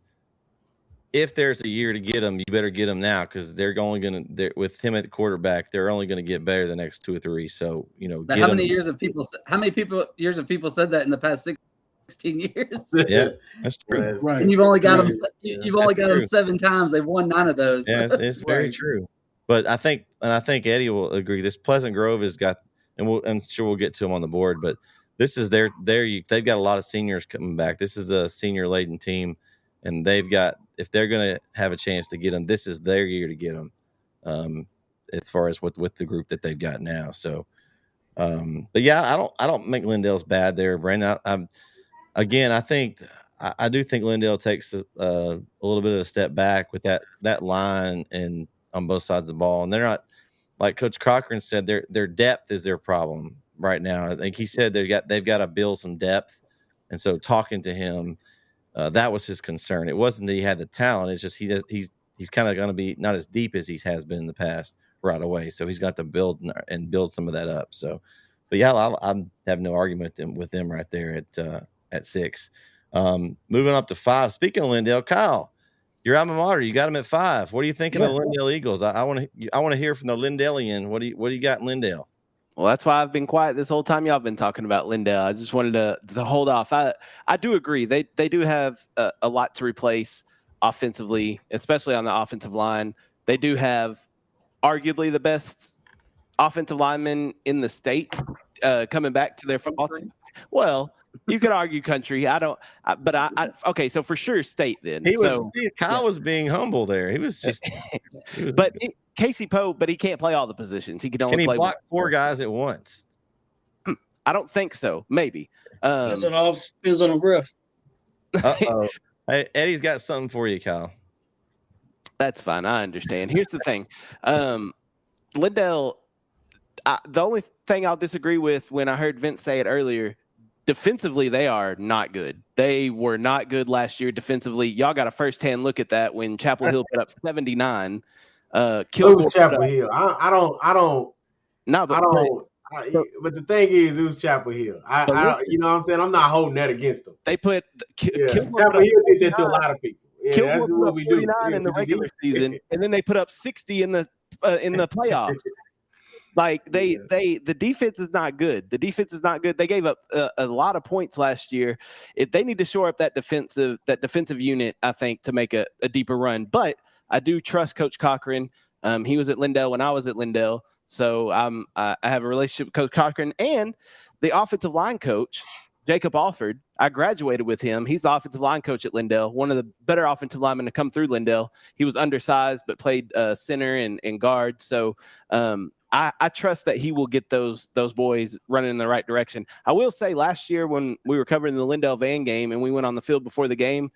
if there's a year to get them, you better get them now because they're only going to. With him at the quarterback, they're only going to get better the next 2 or 3. So how many years have people said that in the past 16 years? Yeah, that's true. Right. And you've only got them. You've only got them 7 times. They've won 9 of those. Yeah, it's very true. But I think Eddie will agree. This Pleasant Grove has got. And I'm sure we'll get to them on the board, but this is they've got a lot of seniors coming back. This is a senior laden team, and they've got, if they're going to have a chance to get them, this is their year to get them. As far as with the group that they've got now. So, but yeah, I don't think Lindale's bad there, Brandon. I think I do think Lindale takes a little bit of a step back with that line and on both sides of the ball, and they're not. Like Coach Cochran said, their depth is their problem right now. I think he said they've got to build some depth, and so talking to him, that was his concern. It wasn't that he had the talent; it's just he's kind of going to be not as deep as he has been in the past right away. So he's got to build some of that up. So, but yeah, I have no argument with them right there at 6. Moving up to 5. Speaking of Lindale, Kyle. Your alma mater, you got him at 5. What are you thinking of the Lindale Eagles? I want to hear from the Lindalian. What do you got in Lindale? Well, that's why I've been quiet this whole time. Y'all been talking about Lindale. I just wanted to hold off. I do agree. They do have a lot to replace offensively, especially on the offensive line. They do have arguably the best offensive lineman in the state coming back to their football team. Well, You could argue country. Okay. So for sure, state then. Kyle was being humble there. He was just. Casey Poe, but he can't play all the positions. He can only play block 4 guys at once. I don't think so. Maybe. Depends on the ref. Uh-oh. Hey, Eddie's got something for you, Kyle. That's fine. I understand. Here's the thing. Lindell, the only thing I'll disagree with when I heard Vince say it earlier, defensively, they are not good. They were not good last year defensively. Y'all got a firsthand look at that when Chapel Hill put up 79. Kilgore Chapel Hill. I don't. But the thing is, it was Chapel Hill. You know what I'm saying? I'm not holding that against them. They put Chapel Hill did that to a lot of people. Yeah, that's what we do. In the regular season, and then they put up 60 in the playoffs. Like the defense is not good. The defense is not good. They gave up a lot of points last year. They need to shore up that defensive unit, I think, to make a deeper run. But I do trust Coach Cochran. He was at Lindell when I was at Lindell. So I have a relationship with Coach Cochran and the offensive line coach, Jacob Alford. I graduated with him. He's the offensive line coach at Lindell, one of the better offensive linemen to come through Lindell. He was undersized but played center and guard. So I trust that he will get those boys running in the right direction. I will say last year when we were covering the Lindell Van game and we went on the field before the game,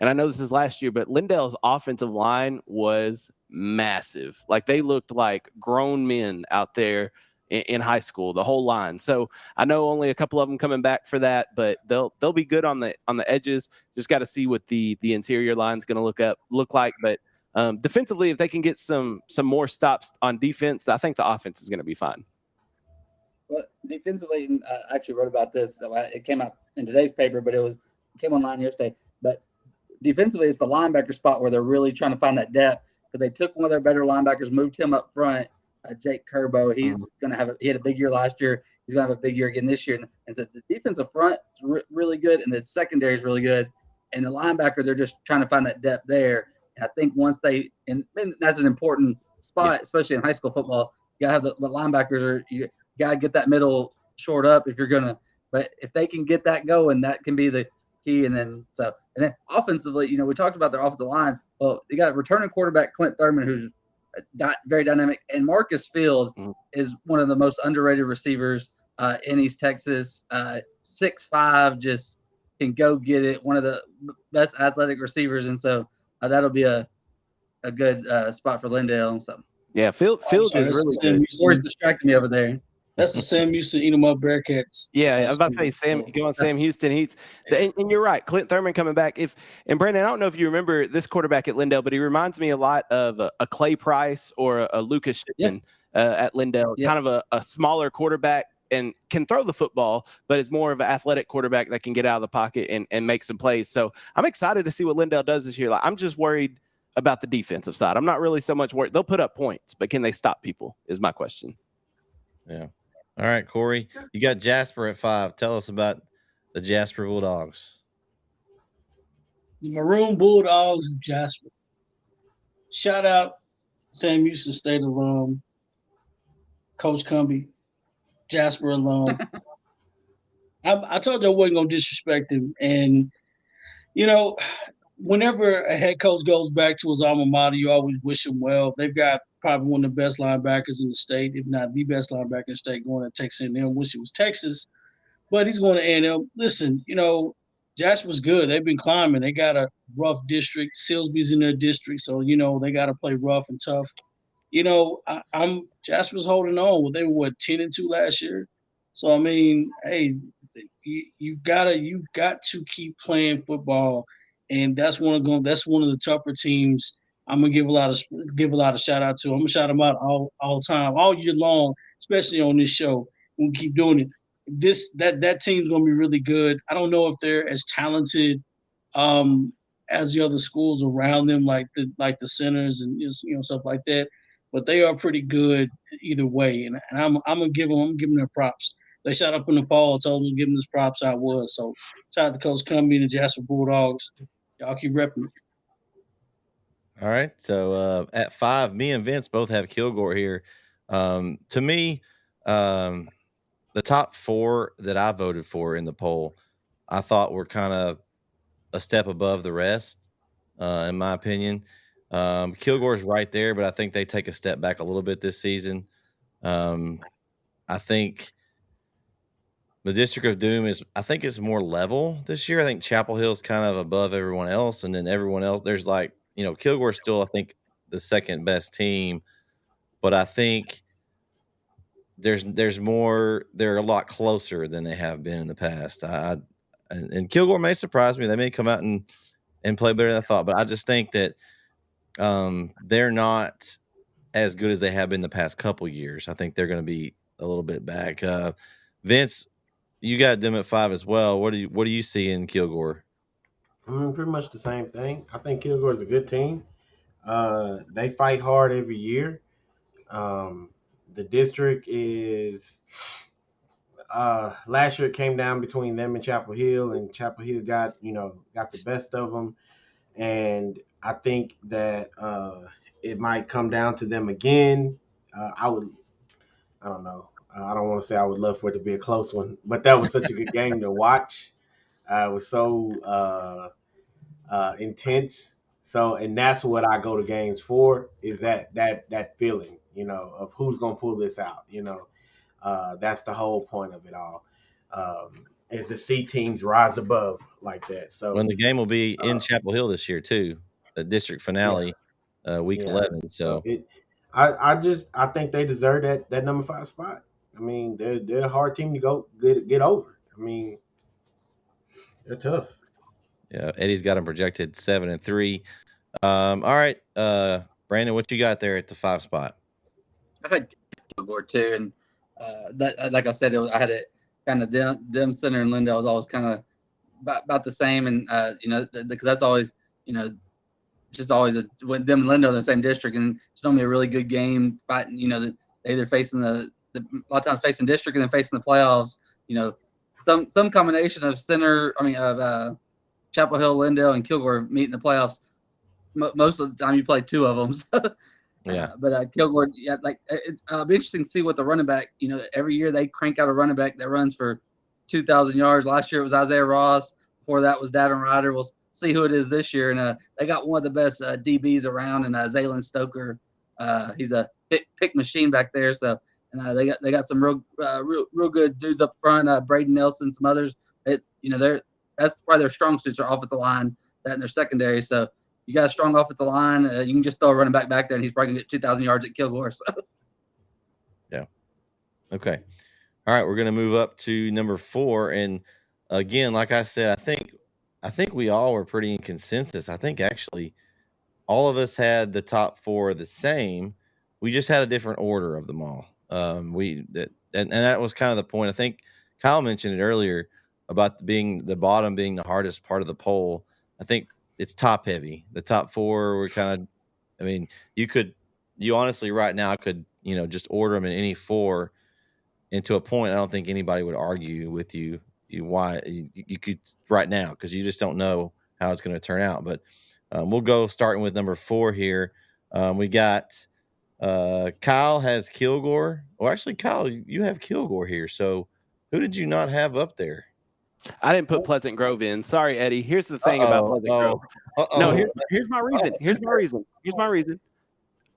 and I know this is last year, but Lindell's offensive line was massive. Like they looked like grown men out there in high school, the whole line. So I know only a couple of them coming back for that, but they'll be good on the edges. Just got to see what the interior line's going to look like. But defensively, if they can get some more stops on defense, I think the offense is going to be fine. Well, defensively, I actually wrote about this. It came out in today's paper, but it came online yesterday. But defensively, it's the linebacker spot where they're really trying to find that depth because they took one of their better linebackers, moved him up front, Jake Kerbo. He's going to he had a big year last year. He's going to have a big year again this year. And so the defensive front is really good, and the secondary is really good. And the linebacker, they're just trying to find that depth there. And I think once and that's an important spot, especially in high school football. You got to have the linebackers you got to get that middle short up if you're going to. But if they can get that going, that can be the key. And then offensively, we talked about their offensive line. Well, you got returning quarterback Clint Thurman, who's very dynamic, and Marcus Field is one of the most underrated receivers in East Texas. 6'5", just can go get it. One of the best athletic receivers, and so that'll be a good spot for Lindell. So yeah, Field is really good. Corey's distracting me over there. That's the Sam Houston eat 'em up Bearcats. Yeah, I was about to say Sam Houston. And you're right, Clint Thurman coming back. And Brandon, I don't know if you remember this quarterback at Lindell, but he reminds me a lot of a Clay Price or a Lucas Shipman at Lindell. Yeah. Kind of a smaller quarterback and can throw the football, but is more of an athletic quarterback that can get out of the pocket and make some plays. So I'm excited to see what Lindell does this year. I'm just worried about the defensive side. I'm not really so much worried. They'll put up points, but can they stop people is my question. Yeah. All right, Corey, you got Jasper at 5. Tell us about the Jasper Bulldogs. The Maroon Bulldogs of Jasper. Shout out Sam Houston State alum, Coach Cumbie, Jasper alum. I told you I wasn't going to disrespect him. And, whenever a head coach goes back to his alma mater, you always wish him well. They've got probably one of the best linebackers in the state, if not the best linebacker in the state, going to Texas A&M. Wish it was Texas, but he's going to A&M. Listen, Jasper's good. They've been climbing. They got a rough district. Silsby's in their district, so they got to play rough and tough. Jasper's holding on. Well, they were 10-2 last year, so I mean, hey, you got to keep playing football. And that's one of the tougher teams. I'm gonna give a lot of shout out to. I'm gonna shout them out all time, all year long, especially on this show. We'll keep doing it. That team's gonna be really good. I don't know if they're as talented as the other schools around them, like the Centers and stuff like that. But they are pretty good either way. And I'm gonna give them their props. They shot up in the fall. I told them to give them this props. I was. So shout out to Coach Cumbie and the Jasper Bulldogs. Y'all keep repping it. All right. So at 5, me and Vince both have Kilgore here. To me, the top 4 that I voted for in the poll, I thought were kind of a step above the rest, in my opinion. Kilgore's right there, but I think they take a step back a little bit this season. I think the District of Doom I think it's more level this year. I think Chapel Hill's kind of above everyone else, and then everyone else, there's like, Kilgore's still, I think, the second best team, but I think there's more. They're a lot closer than they have been in the past. And Kilgore may surprise me. They may come out and play better than I thought, but I just think that they're not as good as they have been the past couple years. I think they're going to be a little bit back. Vince, you got them at 5 as well. What do you see in Kilgore? Pretty much the same thing. I think Kilgore is a good team. They fight hard every year. The district is last year it came down between them and Chapel Hill, and Chapel Hill got the best of them. And I think that it might come down to them again. I don't know. I don't want to say I would love for it to be a close one, but that was such a good game to watch. It was so intense. So, and that's what I go to games for, is that feeling, of who's gonna pull this out. That's the whole point of it all. Is to see teams rise above like that. So when the game will be in Chapel Hill this year too, the district finale, week 11. So I think they deserve that number 5 spot. I mean, they're a hard team to go get over. I mean, they're tough. Yeah, Eddie's got them projected 7-3. All right, Brandon, what you got there at the 5 spot? I had Kilgore too, and that, like I said, I had it kind of them Center and Lindale was always kind of about the same, and because that's always just always with them and Lindale in the same district, and it's normally a really good game fighting. They either facing a lot of times facing district and then facing the playoffs. Some combination of Chapel Hill, Lindale, and Kilgore meet in the playoffs. Most of the time, you play 2 of them. So. Yeah, but Kilgore, it's be interesting to see what the running back. Every year they crank out a running back that runs for 2,000 yards. Last year it was Isaiah Ross. Before that was Davin Ryder. We'll see who it is this year. And they got one of the best DBs around, and Zaylen Stoker. He's a pick machine back there. So and they got some real good dudes up front. Braden Nelson, some others. That's why their strong suits are offensive line, that and their secondary. So. You got a strong offensive line. You can just throw a running back there, and he's probably going to get 2,000 yards at Kilgore. So. Yeah. Okay. All right, we're going to move up to number 4, and again, like I said, I think we all were pretty in consensus. I think actually all of us had the top 4 the same. We just had a different order of them all. And that was kind of the point. I think Kyle mentioned it earlier about the bottom being the hardest part of the poll. I think it's top heavy. The top 4 were kind of, I mean, you honestly right now could, just order them in any 4, and to a point, I don't think anybody would argue with you why you could right now, because you just don't know how it's going to turn out. But we'll go starting with number 4 here. We got Kyle has Kilgore. Well, actually, Kyle, you have Kilgore here. So who did you not have up there? I didn't put Pleasant Grove in. Sorry, Eddie. Here's the thing about Pleasant Grove. No, here's my reason. Here's my reason.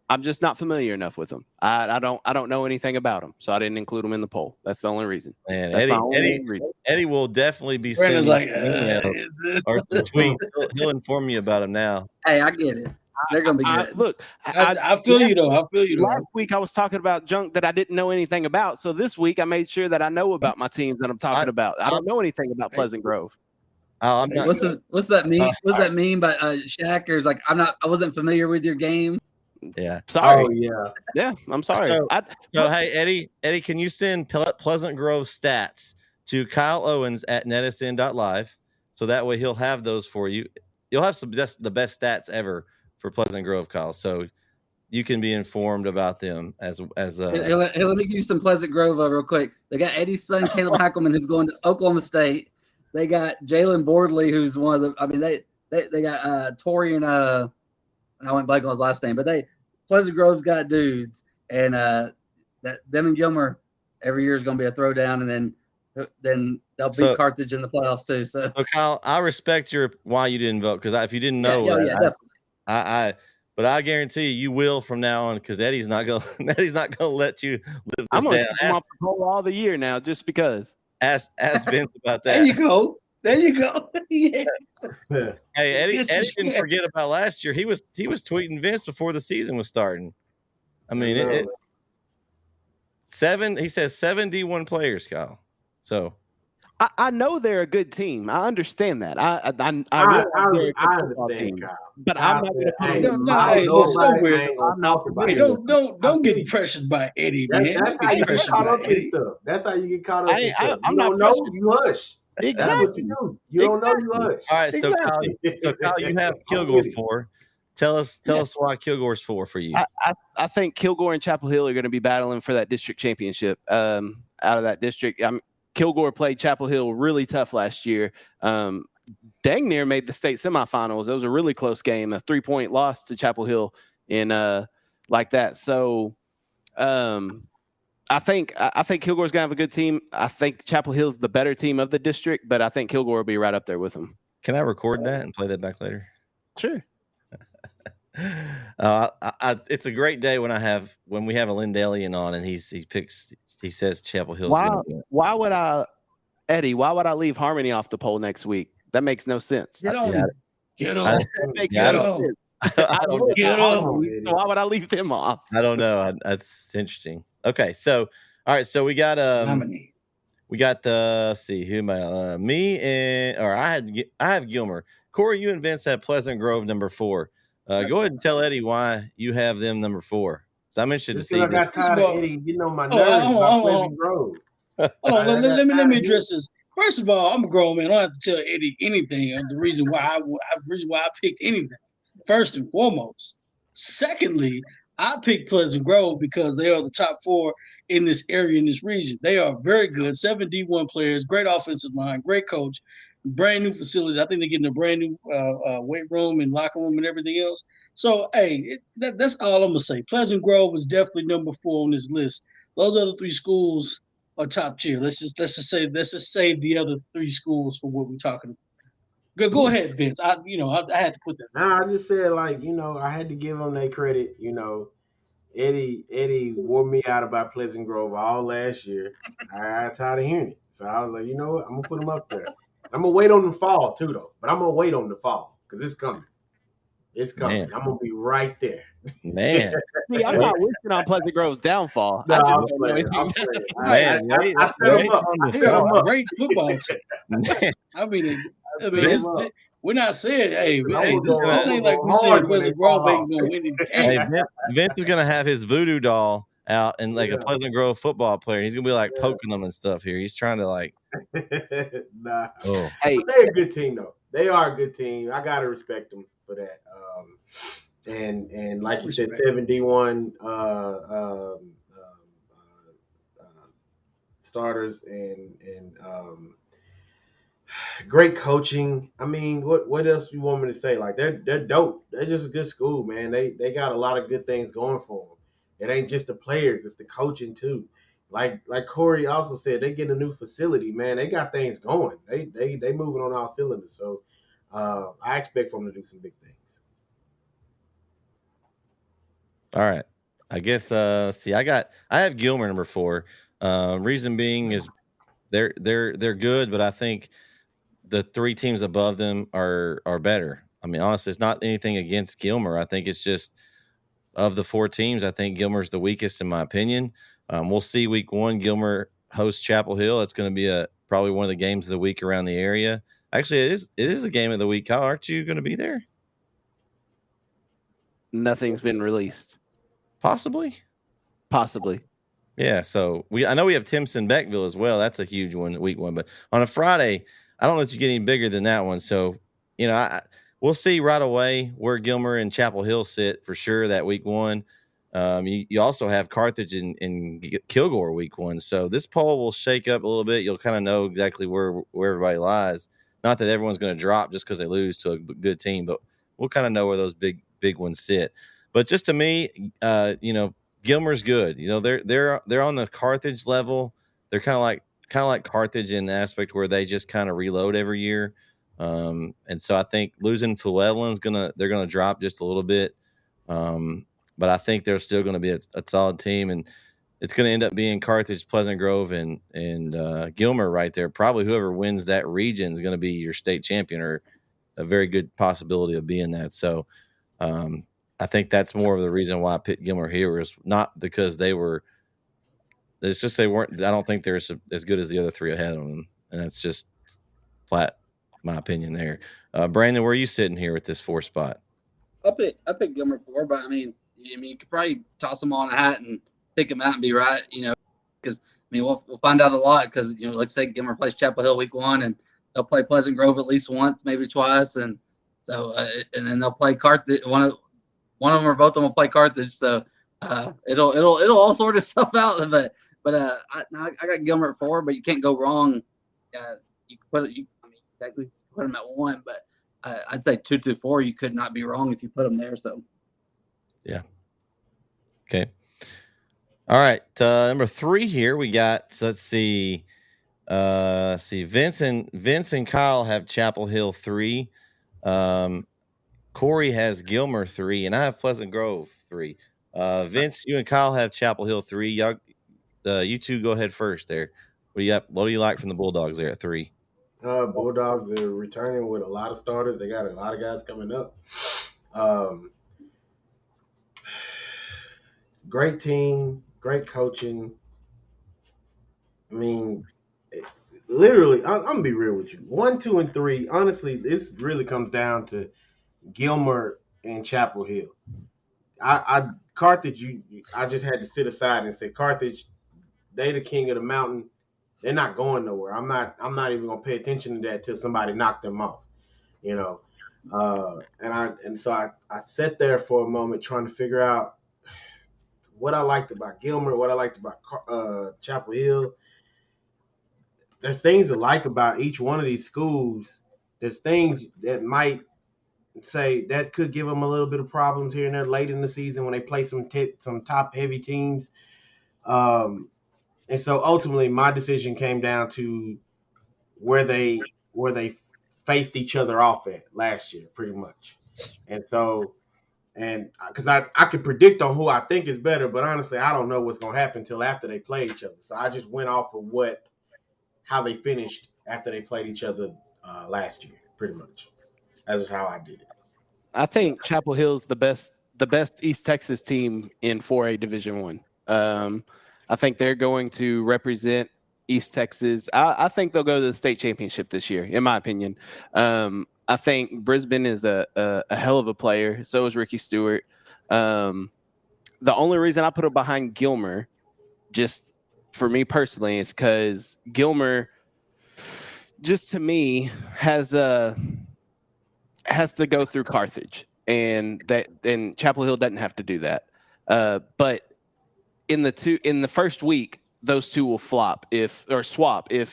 I'm just not familiar enough with them. I don't know anything about them, so I didn't include them in the poll. That's the only reason. Man, that's my only reason. Eddie will definitely be sending emails or some tweets. He'll inform you about them now. Hey, I get it. They're gonna be good. Look, I feel you though. I feel you though. Last week I was talking about junk that I didn't know anything about. So this week I made sure that I know about my teams that I'm talking about. I don't know anything about Pleasant Grove. I'm not. What's that mean? What's that mean by Shacker's? Like I wasn't familiar with your game. Yeah. Sorry. Oh yeah. Yeah. I'm sorry. So hey, Eddie, can you send Pleasant Grove stats to Kyle Owens at netisn.live, so that way he'll have those for you. You'll have the best stats ever for Pleasant Grove, Kyle. So you can be informed about them as Hey, let me give you some Pleasant Grove real quick. They got Eddie's son, Caleb Hackelman, who's going to Oklahoma State. They got Jalen Bordley, who's one of the. I mean, they got Tori and I went blank on his last name, but Pleasant Grove's got dudes, and that them and Gilmer every year is going to be a throwdown, and then then they'll beat So- Carthage in the playoffs too. So Kyle, I respect why you didn't vote, because if you didn't know, definitely. but I guarantee you will from now on, because Eddie's not gonna let you live I'm this gonna down. keep them off the poll all the year now, just because. Ask Vince about that. There you go. Yeah. Hey, Eddie Disrespect. didn't forget about last year. He was tweeting Vince before the season was starting. I mean, he says 7 D1 players, Kyle. So I know they're a good team. I understand that. I I realize they're a good football understand, team. Kyle. But I'm not going to put Hey, them. Hey, listen, don't weird. I'm not Hey, familiar. don't get pressured by Eddie, man. That's Don't how get you get pressured caught by up in Eddie. stuff. That's how you get caught up in stuff. I'm You not don't know, pressured. you hush. That's what Exactly. you do. You don't know, you hush. all right, so Exactly. Kyle, you have Kilgore 4. Tell us why Kilgore's 4 for you. I think Kilgore and Chapel Hill are going to be battling for that district championship. Out of that district, Kilgore played Chapel Hill really tough last year. Dang near made the state semifinals. It was a really close game, a 3-point loss to Chapel Hill in like that. So I think Kilgore's gonna have a good team. I think Chapel Hill's the better team of the district, but I think Kilgore will be right up there with them. Can I record that and play that back later? Sure. It's a great day when we have a Lindalian on and he says Chapel Hill's gonna win. Why would I leave Harmony off the poll next week? That makes no sense. Get on. Get on. That makes Get no on. sense. I don't Get on. So why would I leave them off? I don't know. That's interesting. Okay, so all right, so we got Harmony. we got let's see, who am I? Me I have Gilmer. Corey, you and Vince have Pleasant Grove number 4. Go ahead and tell Eddie why you have them number 4. So I'm interested to see. I got tired of Eddie getting on my nerves about Pleasant Grove. Hold on, let me address this. First of all, I'm a grown man. I don't have to tell Eddie anything of the reason why I picked anything. First and foremost. Secondly, I picked Pleasant Grove because they are the top 4 in this area, in this region. They are very good. 7 D1 players, great offensive line, great coach, brand new facilities. I think they're getting a brand new weight room and locker room and everything else. So, hey, that's all I'm gonna say. Pleasant Grove is definitely number 4 on this list. Those other 3 schools are top tier. Let's just say the other 3 schools for what we're talking about. Go ahead, Vince. I had to put that. Nah, I just said I had to give them their credit. Eddie wore me out about Pleasant Grove all last year. I got tired of hearing it, so I was like, you know what, I'm gonna put them up there. I'm gonna wait on the fall too, though. But I'm gonna wait on the fall because it's coming. It's coming. Man. I'm gonna be right there. Man, See, I'm not wishing on Pleasant Grove's downfall. No, I just I'm don't know playing. anything. I set them up. on the They are fall. a great football team. Man, I mean, Vince- we're not saying, hey, gonna this go ain't like we hard saying when Pleasant they Grove fall ain't off. gonna win it. hey, Hey, Vince is gonna have his voodoo doll out and like a Yeah. Pleasant Grove football player. He's gonna be like Yeah. poking them and stuff here. He's trying to like, Nah. oh, Hey, But they're a good team, though. They are a good team. I gotta respect them for that. And like you said, Respect. 7D1 starters and great coaching. I mean, what else you want me to say? Like they're dope. They're just a good school, man. They got a lot of good things going for them. It ain't just the players; it's the coaching too. Like Corey also said, they get a new facility, man. They got things going. They moving on all cylinders. So I expect them to do some big things. all right. I guess see, I have Gilmer number 4. Reason being is they're good, but I think the 3 teams above them are better. I mean, honestly, it's not anything against Gilmer. I think it's just of the 4 teams, I think Gilmer's the weakest in my opinion. We'll see week 1. Gilmer hosts Chapel Hill. It's going to be probably one of the games of the week around the area. Actually, it is the game of the week. Kyle, aren't you going to be there? nothing's been released. Possibly. Yeah, so I know we have Timpson Beckville as well. That's a huge one, week 1. But on a Friday, I don't know if you get any bigger than that one. So, we'll see right away where Gilmer and Chapel Hill sit for sure that week 1. You also have Carthage and Kilgore week 1. So this poll will shake up a little bit. You'll kind of know exactly where everybody lies. Not that everyone's going to drop just because they lose to a good team, but we'll kind of know where those big ones sit. But just to me, Gilmer's good. They're on the Carthage level. They're kind of like kind of like Carthage in the aspect where they just kind of reload every year. And so I think losing Llewellyn's they're gonna drop just a little bit. But I think they're still going to be a solid team, and it's going to end up being Carthage, Pleasant Grove, and Gilmer right there. Probably whoever wins that region is going to be your state champion, or a very good possibility of being that. So I think that's more of the reason why I picked Gilmer here, is not because they were. It's just they weren't. I don't think they're as good as the other three ahead of them, and that's just flat my opinion there. Brandon, where are you sitting here with this 4 spot? I pick Gilmer 4, but I mean, you could probably toss them on a hat and pick them out and be right, because we'll find out a lot, because like I said, Gilmer plays Chapel Hill week 1, and they'll play Pleasant Grove at least once, maybe twice, and so and then they'll play Carthage. One of them or both of them will play Carthage, so it'll all sort of stuff out. But I got Gilmer at 4, but you can't go wrong. You can put them at 1, but I'd say 2 through 4. You could not be wrong if you put them there. So, yeah. Okay. All right. Number 3 here we got. So let's see. Vince and Kyle have Chapel Hill 3. Corey has Gilmer 3, and I have Pleasant Grove 3. Vince, you and Kyle have Chapel Hill 3. Y'all, you two go ahead first there. What do you like from the Bulldogs there at 3? Bulldogs are returning with a lot of starters. They got a lot of guys coming up. Great team, great coaching. I mean, literally, I'm gonna be real with you. 1, 2, and 3. Honestly, this really comes down to Gilmer and Chapel Hill. Carthage, I just had to sit aside and say, Carthage, they the king of the mountain. They're not going nowhere. I'm not even gonna pay attention to that till somebody knocked them off, And so I sat there for a moment trying to figure out what I liked about Gilmer, what I liked about Chapel Hill. There's things to like about each one of these schools. There's things that might say that could give them a little bit of problems here and there late in the season when they play some top heavy teams. And so ultimately, my decision came down to where they faced each other off at last year, pretty much. And so, because I could predict on who I think is better, but honestly, I don't know what's going to happen until after they play each other. So I just went off of how they finished after they played each other last year, pretty much. That's how I did it. I think Chapel Hill's the best East Texas team in 4A Division 1. I think they're going to represent East Texas. I think they'll go to the state championship this year, in my opinion. I think Brisbane is a hell of a player. So is Ricky Stewart. The only reason I put it behind Gilmer, just for me personally, is because Gilmer, just to me, has to go through Carthage, and Chapel Hill doesn't have to do that. But in the first week, those two will swap. If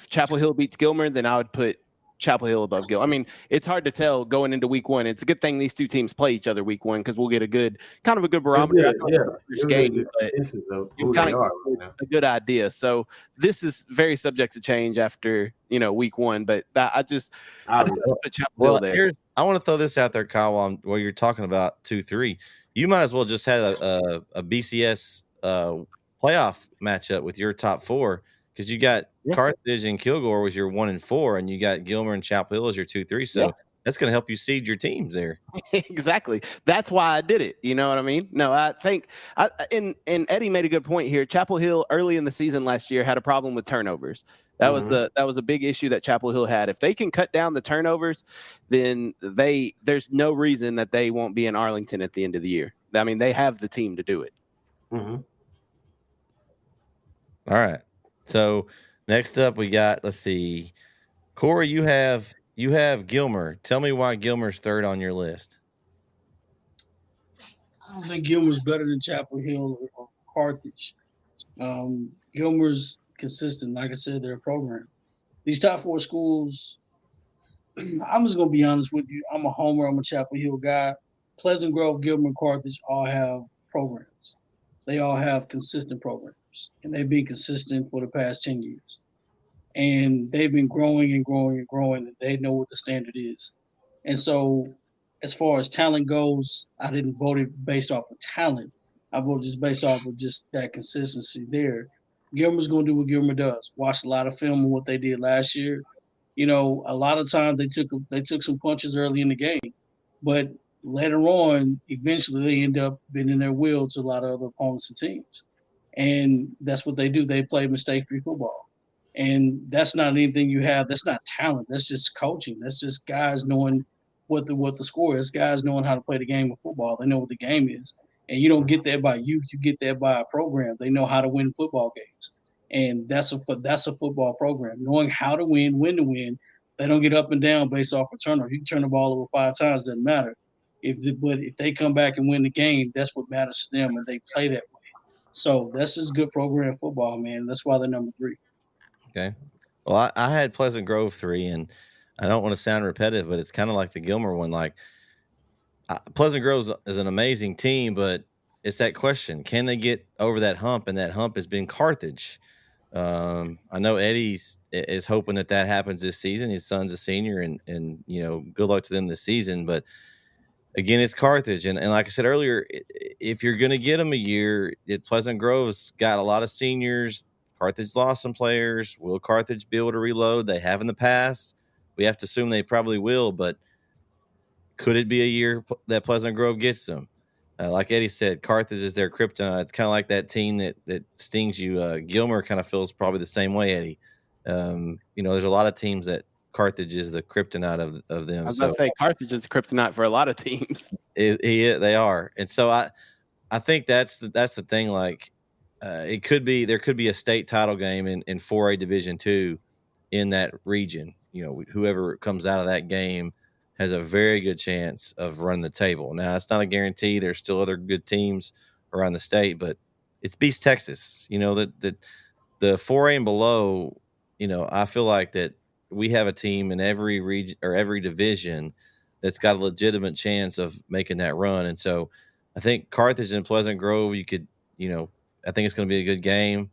Chapel Hill beats Gilmer, then I would put Chapel Hill above Gilmer. I mean, it's hard to tell going into week 1. It's a good thing these two teams play each other week 1, because we'll get a good barometer. Game, but a good idea. So this is very subject to change after week 1. But I just put Chapel Hill there. I want to throw this out there, Kyle, while you're talking about 2-3. You might as well just had a BCS playoff matchup with your top 4, because you got Carthage and Kilgore was your 1 and 4, and you got Gilmer and Chapel Hill as your 2-3. So that's going to help you seed your teams there. Exactly. That's why I did it. You know what I mean? No, I think and Eddie made a good point here. Chapel Hill early in the season last year had a problem with turnovers. That was a big issue that Chapel Hill had. If they can cut down the turnovers, then there's no reason that they won't be in Arlington at the end of the year. I mean, they have the team to do it. Mm-hmm. All right. So next up we got, let's see, Corey, you have Gilmer. Tell me why Gilmer's 3rd on your list. I don't think Gilmer's better than Chapel Hill or Carthage. Gilmer's consistent. Like I said, they're a program. These top 4 schools, I'm just going to be honest with you. I'm a homer. I'm a Chapel Hill guy. Pleasant Grove, Gilmer, Carthage all have programs. They all have consistent programs, and they've been consistent for the past 10 years. and they've been growing and growing and growing. And they know what the standard is. And so, as far as talent goes, I didn't vote it based off of talent. I voted just based off of just that consistency there. Gilmer's going to do what Gilmer does. Watched a lot of film on what they did last year. A lot of times they took some punches early in the game, but later on, eventually they end up bending their will to a lot of other opponents and teams, and that's what they do. They play mistake-free football, and that's not anything you have. That's not talent. That's just coaching. That's just guys knowing what the score is. Guys knowing how to play the game of football. They know what the game is, and you don't get that by youth. You get that by a program. They know how to win football games, and that's a football program. Knowing how to win, when to win. They don't get up and down based off a turnover. You can turn the ball over 5 times, doesn't matter. But if they come back and win the game, that's what matters to them, and they play that way. So that's just good program football, man. That's why they're number 3. Okay. Well, I had Pleasant Grove 3, and I don't want to sound repetitive, but it's kind of like the Gilmer one. Like Pleasant Grove is an amazing team, but it's that question: can they get over that hump? And that hump has been Carthage. I know Eddie is hoping that happens this season. His son's a senior, and good luck to them this season. But again, it's Carthage, and like I said earlier, if you're going to get them a year, Pleasant Grove's got a lot of seniors. Carthage lost some players. Will Carthage be able to reload? They have in the past. We have to assume they probably will, but could it be a year that Pleasant Grove gets them? Like Eddie said, Carthage is their kryptonite. It's kind of like that team that stings you. Gilmer kind of feels probably the same way, Eddie. There's a lot of teams that Carthage is the kryptonite of them. I was about to say Carthage is kryptonite for a lot of teams. They are, and so I think that's the thing. Like, there could be a state title game in 4A Division II in that region. Whoever comes out of that game has a very good chance of running the table. Now, it's not a guarantee. There's still other good teams around the state, but it's Beast Texas. The 4A and below. I feel like that we have a team in every region or every division that's got a legitimate chance of making that run. And so I think Carthage and Pleasant Grove, I think it's going to be a good game.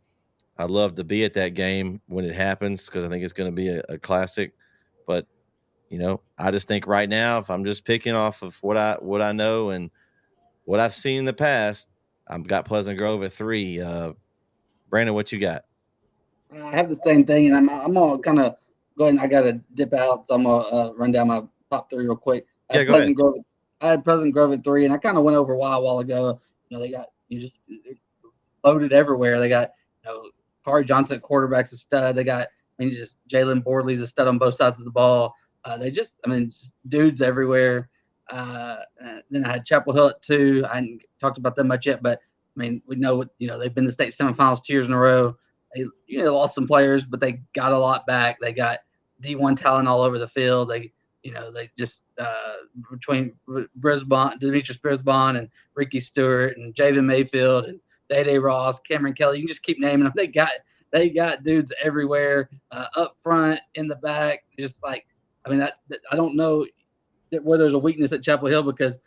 I'd love to be at that game when it happens because I think it's going to be a classic. But, I just think right now, if I'm just picking off of what I know and what I've seen in the past, I've got Pleasant Grove at 3. Brandon, what you got? I have the same thing, and I'm all kind of going. I got to dip out, so I'm gonna run down my top 3 real quick. Yeah, go ahead. Grove. I had Pleasant Grove at 3, and I kind of went over why a while ago. They got just loaded everywhere. They got Kari Johnson at quarterback's a stud. They got just Jalen Bordley's a stud on both sides of the ball. Just dudes everywhere. Then I had Chapel Hill at 2. I hadn't talked about them much yet, but we know they've been to state semifinals 2 years in a row. They lost some players, but they got a lot back. They got D1 talent all over the field. They just between Demetrius Brisbane and Ricky Stewart and Javen Mayfield and Day Ross, Cameron Kelly. You can just keep naming them. They got dudes everywhere, up front, in the back. Just I don't know where there's a weakness at Chapel Hill because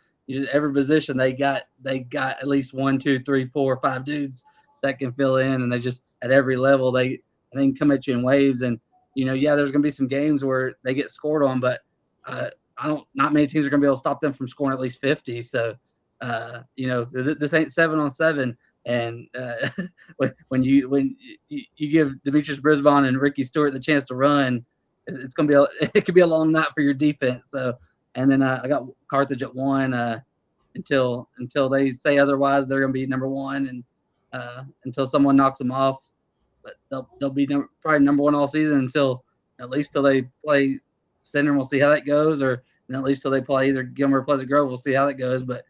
every position they got at least 1, 2, 3, 4, 5 dudes that can fill in, and they just at every level they can come at you in waves. And there's going to be some games where they get scored on, but not many teams are going to be able to stop them from scoring at least 50. So this ain't 7-on-7. And when you give Demetrius Brisbane and Ricky Stewart the chance to run, it could be a long night for your defense. So, and then I got Carthage at 1 until they say otherwise. They're going to be number 1, and until someone knocks them off. But they'll be probably number 1 all season at least till they play Center. We'll see how that goes, or at least till they play either Gilmer or Pleasant Grove. We'll see how that goes. But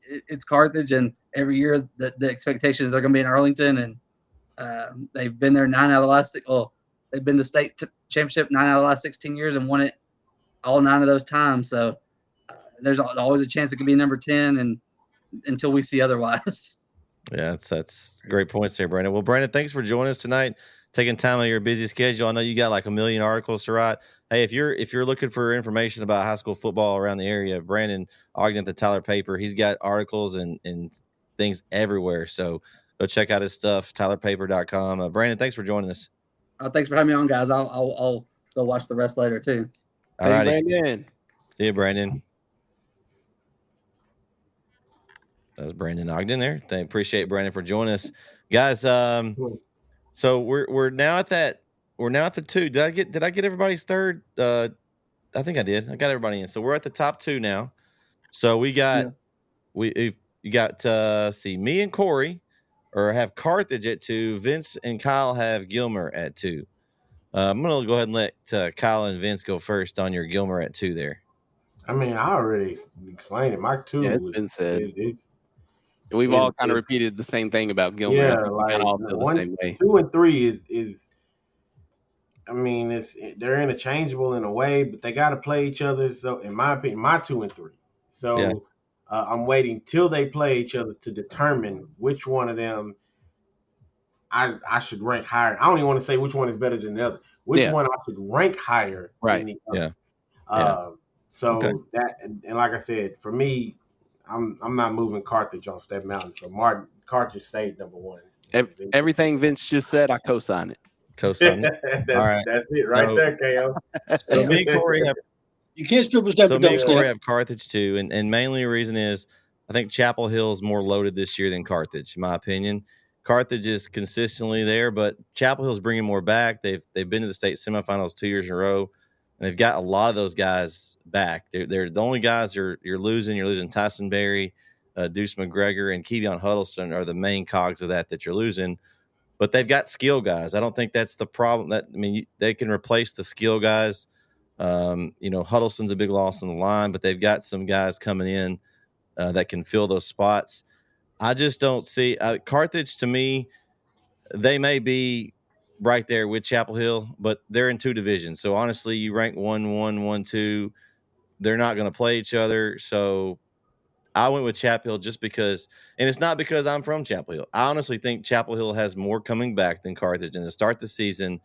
it's Carthage, and every year the expectations they're going to be in Arlington, and they've been there 9 out of the last 6. Well, they've been to state championship 9 out of the last 16 years and won it all 9 of those times. So there's always a chance it could be number 10, and until we see otherwise. Yeah, that's great points there, Brandon. Well, Brandon, thanks for joining us tonight, taking time out of your busy schedule. I know you got like a million articles to write. Hey, if you're looking for information about high school football around the area, Brandon Ogden at the Tyler Paper, he's got articles and things everywhere. So go check out his stuff, tylerpaper.com. Brandon, thanks for joining us. Thanks for having me on, guys. I'll go watch the rest later too. All right, Brandon. See you, Brandon. That's Brandon Ogden there. I appreciate Brandon for joining us, guys. So we're now at the 2. Did I get everybody's third? I think I did. I got everybody in. So we're at the top 2 now. So we got you got me and Corey have Carthage at 2. Vince and Kyle have Gilmer at 2. I'm gonna go ahead and let Kyle and Vince go first on your Gilmer at 2 there. I mean, I already explained it. My 2 it's been said. We've all kind of repeated the same thing about Gilmer. Yeah, like all feel the same way. 2 and 3 is. I mean, they're interchangeable in a way, but they got to play each other. So, in my opinion, my 2 and 3. So, I'm waiting till they play each other to determine which one of them I should rank higher. I don't even want to say which one is better than the other. Which one I should rank higher than the other. So that and like I said, for me, I'm not moving Carthage off that mountain. So Carthage stayed number 1. Everything Vince just said, I co-sign it. Co-sign it. All right, that's it right there, KO. So me and Corey have. You can't strip a step. So me and Corey have Carthage too, and mainly the reason is I think Chapel Hill is more loaded this year than Carthage, in my opinion. Carthage is consistently there, but Chapel Hill's bringing more back. They've been to the state semifinals 2 years in a row, and they've got a lot of those guys back. They're the only guys you're losing. You're losing Tyson Berry, Deuce McGregor, and Kevion Huddleston are the main cogs of that you're losing. But they've got skill guys. I don't think that's the problem. They can replace the skill guys. Huddleston's a big loss on the line, but they've got some guys coming in that can fill those spots. I just don't see Carthage. To me, they may be right there with Chapel Hill, but they're in 2 divisions. So honestly, you rank 1-1, 1-2, they're not going to play each other. So I went with Chapel Hill just because, and it's not because I'm from Chapel Hill. I honestly think Chapel Hill has more coming back than Carthage. And to start the season,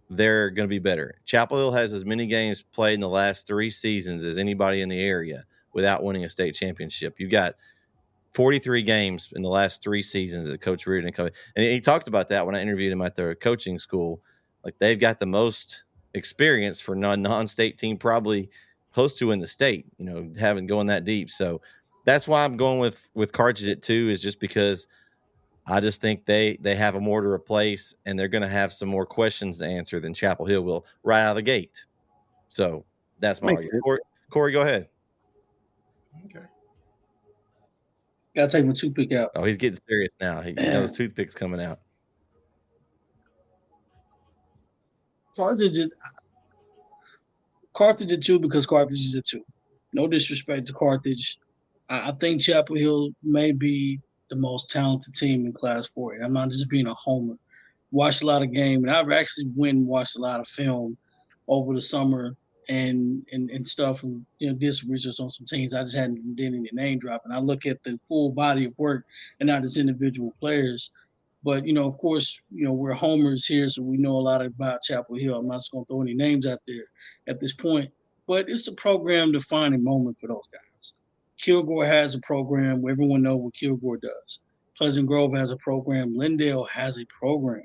they're going to be better. Chapel Hill has as many games played in the last 3 seasons as anybody in the area without winning a state championship. You got 43 games in the last 3 seasons that Coach Reardon coached. And he talked about that when I interviewed him at their coaching school. Like, they've got the most experience for non-state team, probably close to in the state, having going that deep. So that's why I'm going with Carthage at 2, is just because I just think they have a more to replace, and they're going to have some more questions to answer than Chapel Hill will right out of the gate. So that's my argument. Corey, go ahead. Okay. Gotta take my toothpick out. Oh, he's getting serious now. He knows toothpick's coming out. Carthage at 2 because Carthage is at 2. No disrespect to Carthage. I think Chapel Hill may be the most talented team in Class 4A. I'm not just being a homer. Watched a lot of games, and I've actually went and watched a lot of film over the summer and stuff, and did some research on some teams. I just hadn't did any name dropping. I look at the full body of work and not as individual players. But of course, we're homers here, so we know a lot about Chapel Hill. I'm not just gonna throw any names out there at this point, but it's a program-defining moment for those guys. Kilgore has a program where everyone knows what Kilgore does. Pleasant Grove has a program. Lindale has a program.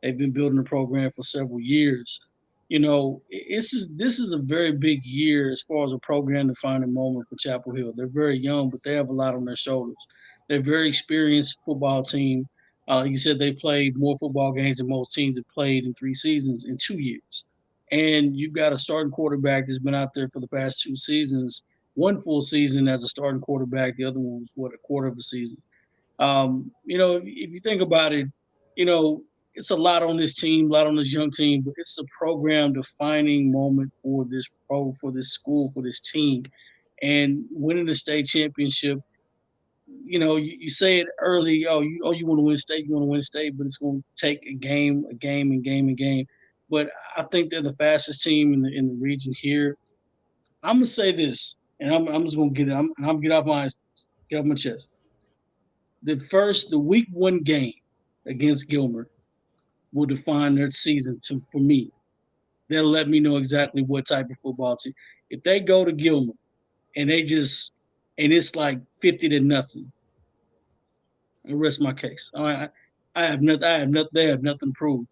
They've been building a program for several years. This is a very big year as far as a program-defining moment for Chapel Hill. They're very young, but they have a lot on their shoulders. They're a very experienced football team. Like you said, they played more football games than most teams have played in 3 seasons in 2 years. And you've got a starting quarterback that's been out there for the past 2 seasons, 1 full season as a starting quarterback. The other one was, a quarter of a season. If you think about it, it's a lot on this team, a lot on this young team, but it's a program-defining moment for this school, for this team. And winning the state championship, you say it early, you want to win state, but it's going to take a game. But I think they're the fastest team in the region here. I'm gonna say this, and I'm just gonna get it. I'm gonna get off my chest. The week 1 game against Gilmer will define their season for me. That'll let me know exactly what type of football team. If they go to Gilmer and it's like 50-0, I rest my case. They have nothing to prove.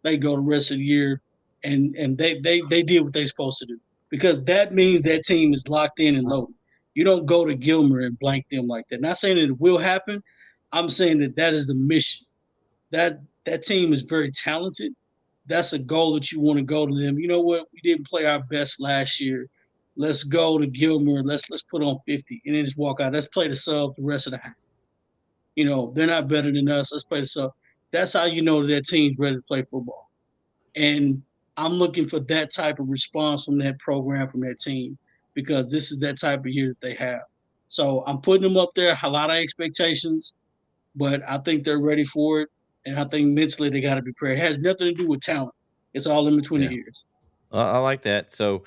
they go the rest of the year and they did what they're supposed to do, because that means that team is locked in and loaded. You don't go to Gilmer and blank them like that. Not saying that it will happen. I'm saying that is the mission. That team is very talented. That's a goal that you want to go to them. You know what? We didn't play our best last year. Let's go to Gilmer. Let's put on 50 and then just walk out. Let's play the sub the rest of the half. They're not better than us. Let's play the sub. That's how you know that team's ready to play football. And I'm looking for that type of response from that program, from that team, because this is that type of year that they have. So I'm putting them up there, a lot of expectations, but I think they're ready for it. And I think mentally they got to be prepared. It has nothing to do with talent. It's all in between the ears. I like that. So,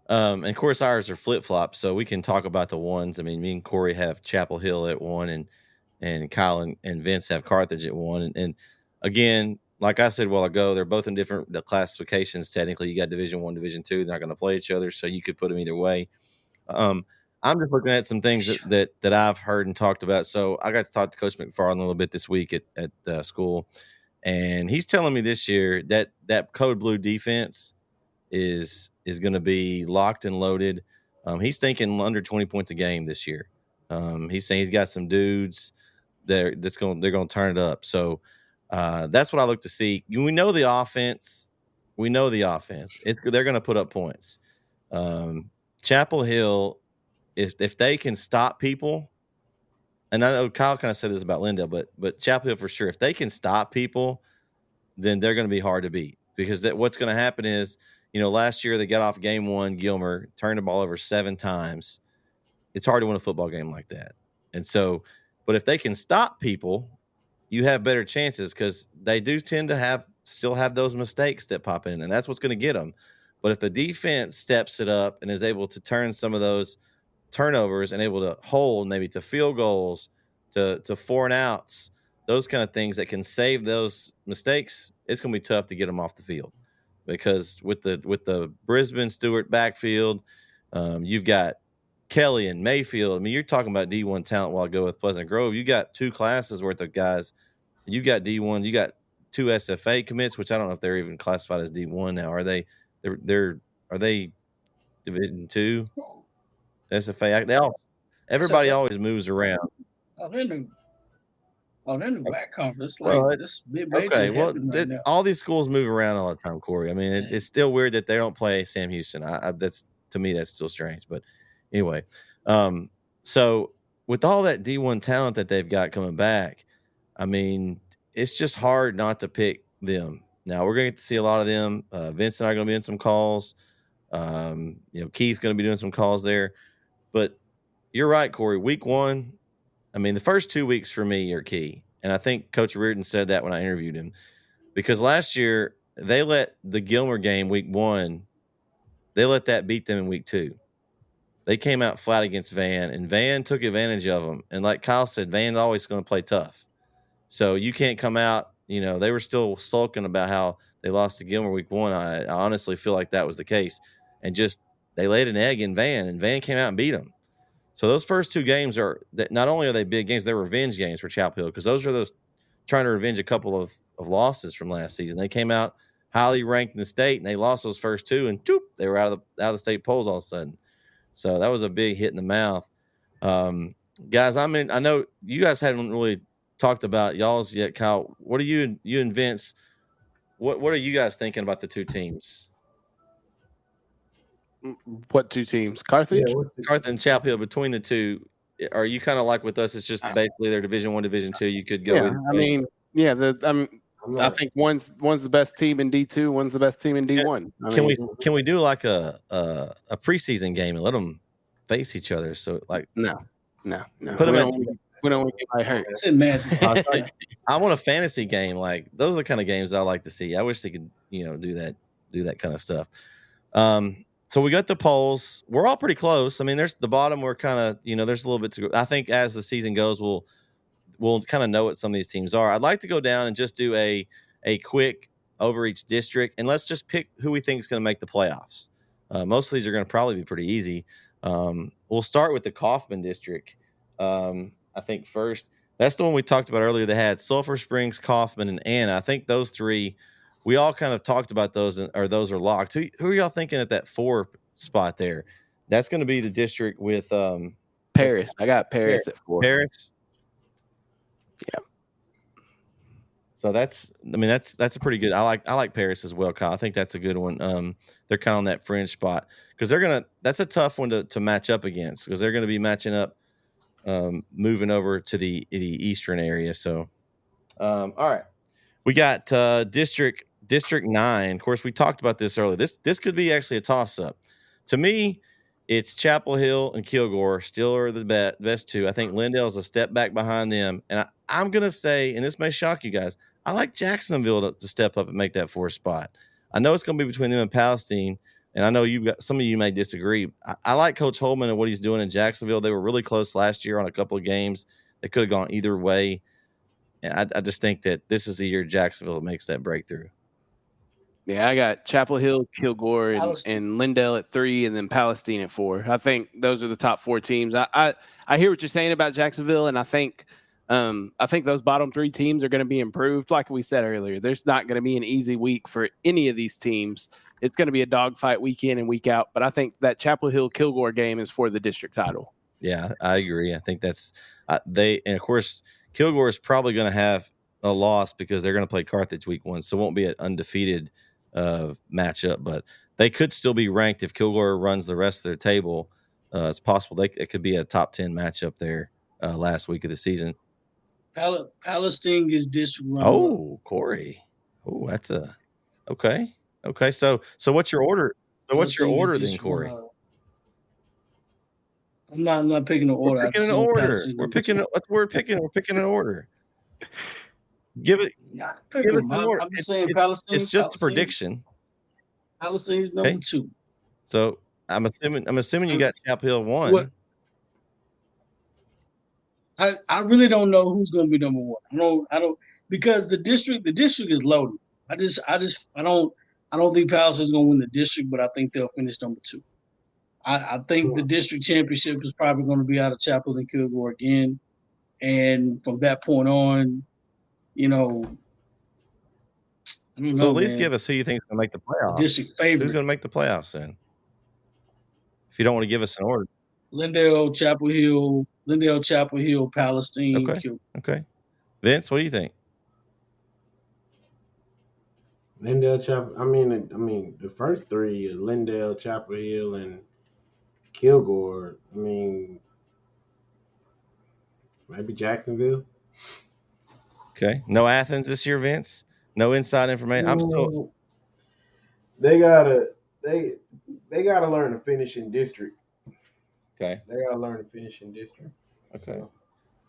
and of course, ours are flip flops, so we can talk about the ones. I mean, me and Corey have Chapel Hill at 1, and Kyle and Vince have Carthage at 1. And again, like I said a while ago, they're both in different classifications. Technically, you got Division 1, Division 2. They're not going to play each other, so you could put them either way. I'm just looking at some things that I've heard and talked about. So I got to talk to Coach McFarland a little bit this week at school, and he's telling me this year that Code Blue defense is going to be locked and loaded. He's thinking under 20 points a game this year. He's saying he's got some dudes they're going to turn it up. So that's what I look to see. We know the offense. They're going to put up points. Chapel Hill, if they can stop people, and I know Kyle kind of said this about Lindale, but Chapel Hill for sure, if they can stop people, then they're going to be hard to beat, because what's going to happen is, last year they got off game 1, Gilmer turned the ball over 7 times. It's hard to win a football game like that. And so, but if they can stop people, you have better chances, because they do tend to still have those mistakes that pop in, and that's what's going to get them. But if the defense steps it up and is able to turn some of those turnovers and able to hold maybe to field goals, to 4 and outs, those kind of things that can save those mistakes, it's going to be tough to get them off the field. Because with the Brisbane Stewart backfield, you've got Kelly and Mayfield. I mean, you're talking about D1 talent. While I go with Pleasant Grove, you got 2 classes worth of guys. You got D1. You got 2 SFA commits, which I don't know if they're even classified as D1 now. Are they? Are they Division 2? SFA. Everybody always moves around. They're in the back conference. This big major. Okay, well, right now. All these schools move around all the time, Corey. I mean, it's still weird that they don't play Sam Houston. That's, to me, that's still strange. But anyway, so with all that D1 talent that they've got coming back, I mean, it's just hard not to pick them. Now we're going to get to see a lot of them. Vince and I are going to be in some calls. Keith's going to be doing some calls there. But you're right, Corey. Week 1, I mean, the first 2 weeks for me are key. And I think Coach Reardon said that when I interviewed him. Because last year, they let the Gilmer game week 1, they let that beat them in week 2. They came out flat against Van, and Van took advantage of them. And like Kyle said, Van's always going to play tough. So you can't come out, they were still sulking about how they lost to Gilmer week 1. I honestly feel like that was the case. And just they laid an egg in Van, and Van came out and beat them. So those first 2 games are that not only are they big games, they're revenge games for Chapel Hill, because those are those trying to revenge a couple of losses from last season. They came out highly ranked in the state, and they lost those first 2, and they were out of the state polls all of a sudden. So that was a big hit in the mouth. Guys, I know you guys hadn't really talked about y'all's yet. Kyle, what are you and Vince? What are you guys thinking about the 2 teams? What 2 teams? Carthage? Yeah, Carthage and Chapel Hill. Between the 2, are you kind of like with us? It's just basically they're Division 1, Division 2. You could go. Yeah, I mean, yeah. I think one's the best team in D2, one's the best team in D1. Can we do like a preseason game and let them face each other? So like no. Put them we don't want to get my hurt. I want a fantasy game. Like those are the kind of games I like to see. I wish they could do that kind of stuff. So we got the polls. We're all pretty close. I mean, there's the bottom. We're kind of, there's a little bit to go. I think as the season goes, we'll kind of know what some of these teams are. I'd like to go down and just do a quick over each district, and let's just pick who we think is going to make the playoffs. Most of these are going to probably be pretty easy. We'll start with the Kaufman district. I think first, that's the one we talked about earlier. They had Sulphur Springs, Kaufman, and Anna. I think those 3 we all kind of talked about those, or those are locked. Who are y'all thinking at that 4 spot there? That's going to be the district with Paris. I got Paris at 4. Paris. Yeah. So that's a pretty good. I like Paris as well, Kyle. I think that's a good one. They're kind of on that fringe spot because that's a tough one to match up against because they're gonna be matching up, moving over to the eastern area. So, all right, we got District 9. Of course, we talked about this earlier. This could be actually a toss up. To me, it's Chapel Hill and Kilgore still are the best 2. I think Lindale's a step back behind them, and I'm gonna say, and this may shock you guys, I like Jacksonville to step up and make that 4th spot. I know it's going to be between them and Palestine, and I know some of you may disagree. I like Coach Holman and what he's doing in Jacksonville. They were really close last year on a couple of games. They could have gone either way. And I just think that this is the year Jacksonville makes that breakthrough. Yeah, I got Chapel Hill, Kilgore, and Lindale at 3, and then Palestine at 4. I think those are the top 4 teams. I hear what you're saying about Jacksonville, and I think those bottom 3 teams are going to be improved. Like we said earlier, there's not going to be an easy week for any of these teams. It's going to be a dogfight week in and week out. But I think that Chapel Hill Kilgore game is for the district title. Yeah, I agree. I think that's and of course Kilgore is probably going to have a loss because they're going to play Carthage week 1, so it won't be an undefeated matchup. But they could still be ranked if Kilgore runs the rest of their table. It's possible it could be a top 10 matchup there last week of the season. Palestine is district runner. Oh, Corey. Oh, that's okay. Okay, so what's your order? So what's your order then, Corey? I'm not picking an order. We're picking an order. We're picking an order. Give us an order. I'm just saying Palestine. It's just a prediction. Palestine's number 2. So I'm assuming you got Chapel Hill 1. I really don't know who's going to be number 1. I don't because the district is loaded. I don't think Pastine's going to win the district, but I think they'll finish number 2. I think the district championship is probably going to be out of Chapel and Kilgore again, and from that point on, I don't know. So at least give us who you think is going to make the playoffs. District favorite. Who's going to make the playoffs then? If you don't want to give us an order. Lindale, Chapel Hill, Palestine. Okay. Vince, what do you think? Lindale, Chapel. I mean, the first 3 are Lindale, Chapel Hill, and Kilgore. I mean, maybe Jacksonville. Okay. No Athens this year, Vince. No inside information. They gotta learn to finish in district. Okay. They gotta learn to finish in district. Okay. So.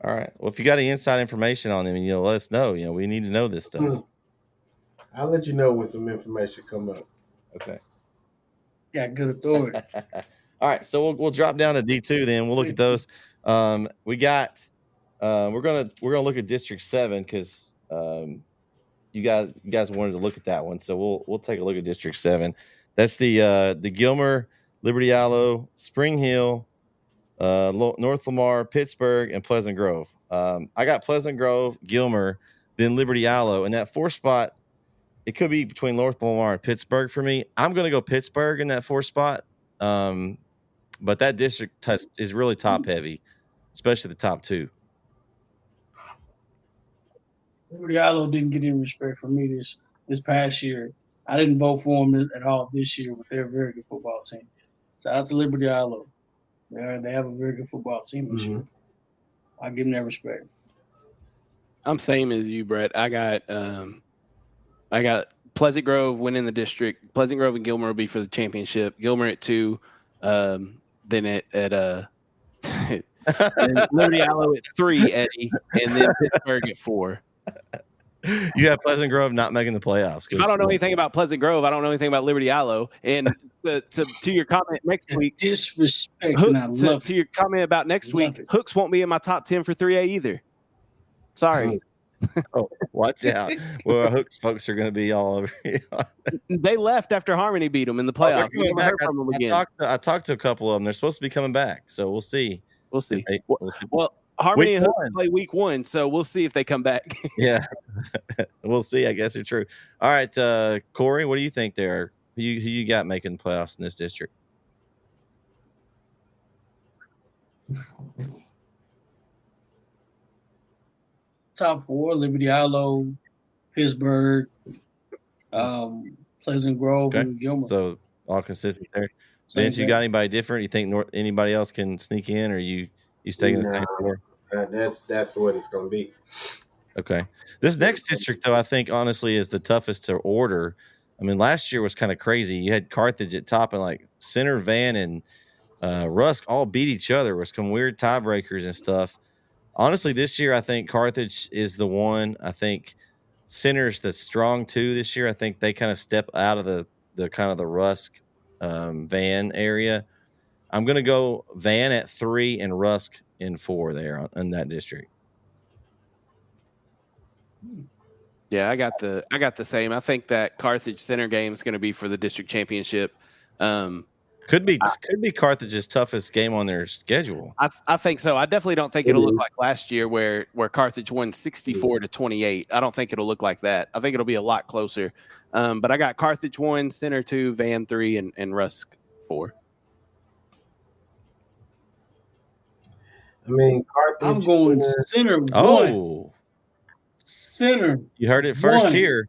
All right. Well, if you got any inside information on them, let us know. We need to know this stuff. I'll let you know when some information come up. Okay. Yeah, good authority. All right, so we'll drop down to D2 then. We'll look at those. We got we're gonna look at District 7 because you guys wanted to look at that one, so we'll take a look at District 7. That's the Gilmer, Liberty Allo, Spring Hill, North Lamar, Pittsburgh, and Pleasant Grove. I got Pleasant Grove, Gilmer, then Liberty Allo, and that 4th spot. It could be between North Lamar and Pittsburgh for me. I'm going to go Pittsburgh in that 4th spot. But that district is really top heavy, especially the top 2. Liberty Allo didn't get any respect from me this past year. I didn't vote for them at all this year, but they're a very good football team. So out to Liberty Allo. They have a very good football team this year. I give them that respect. I'm same as you, Brett. I got Pleasant Grove winning the district. Pleasant Grove and Gilmer will be for the championship. Gilmer at 2, then at Liberty Allo at 3, Eddie, and then Pittsburgh at 4. You have Pleasant Grove not making the playoffs. If I don't know anything about Pleasant Grove, I don't know anything about Liberty Allo. And to your comment next week, disrespect. To your comment about next week, Hooks won't be in my top 10 for 3A either. Sorry. Oh, watch out. Well, Hooks folks are going to be all over. They left after Harmony beat them in the playoffs. I talked to a couple of them. They're supposed to be coming back, so we'll see. We'll see. We'll see. Well, Harmony and Hook play week 1, so we'll see if they come back. Yeah, we'll see. I guess they're true. All right, Corey, what do you think there? Who you got making playoffs in this district? Top 4: Liberty Hollow, Pittsburgh, Pleasant Grove, Okay. and Gilmer. So all consistent there. Same Vince, you thing. got anybody different? You think anybody else can sneak in, or you staying the same 4? That's what it's going to be. Okay. This next district, though, I think honestly is the toughest to order. I mean, last year was kind of crazy. You had Carthage at top, and like Center, Van, and Rusk all beat each other. There was some weird tiebreakers and stuff. Honestly, this year I think Carthage is the one. I think Center's the strong 2 this year. I think they kind of step out of the kind of the Rusk Van area. I'm going to go Van at 3 and Rusk in 4 there in that district. Yeah, I got the same. I think that Carthage Center game is going to be for the district championship. Could be Carthage's toughest game on their schedule. I think so. I definitely don't think it'll look like last year where Carthage won 64-28. I don't think it'll look like that. I think it'll be a lot closer. But I got Carthage 1, Center 2, Van 3, and Rusk 4. I mean, Carthage. I'm going Center 1. Oh, Center. You heard it first 1, here.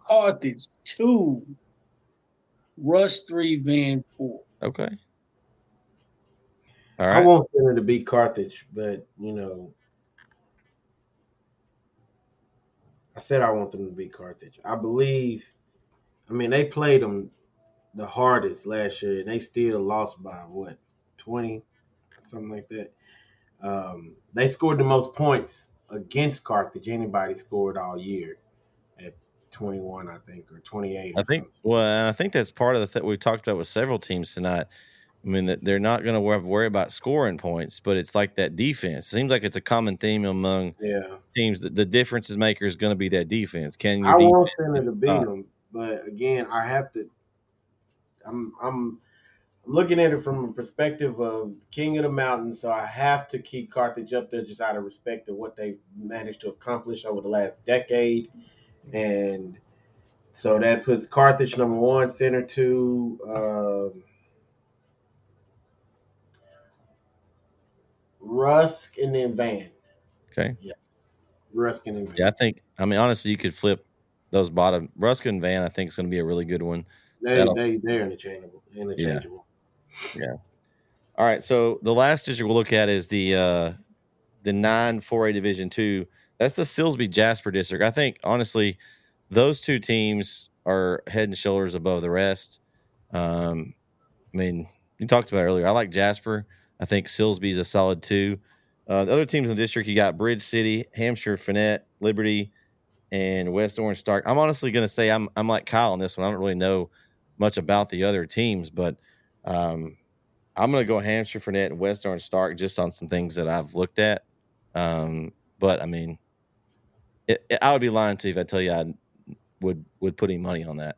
Carthage 2, Rusk 3, Van 4. Okay. All right. I want Center to beat Carthage, but I said I want them to beat Carthage. I mean, they played them the hardest last year, and they still lost by 20, something like that. They scored the most points against Carthage anybody scored all year at 21, I think, or 28. I think that's part of the thing we talked about with several teams tonight. I mean, that they're not going to worry about scoring points, but it's like that defense. It seems like it's a common theme among teams that the difference maker is going to be that defense. I want Center to beat them, but again, I have to. I'm looking at it from a perspective of King of the Mountain, so I have to keep Carthage up there just out of respect of what they've managed to accomplish over the last decade. And so that puts Carthage number 1, Center 2, Rusk, and then Van. Okay. Yeah. Rusk and then Van. Yeah, honestly, you could flip those bottom. Rusk and Van, I think, is going to be a really good one. They're interchangeable. Yeah. All right. So the last district we'll look at is the 9 4A Division 2. That's the Silsbee Jasper district. I think honestly, those 2 teams are head and shoulders above the rest. I mean, you talked about it earlier. I like Jasper. I think Silsbee's a solid 2. The other teams in the district, you got Bridge City, Hampshire, Fannett, Liberty, and West Orange Stark. I'm honestly going to say I'm like Kyle on this one. I don't really know much about the other teams, but I'm going to go Hampshire, Fannett, and West Orange Stark just on some things that I've looked at. But I mean, I would be lying to you if I tell you I would put any money on that.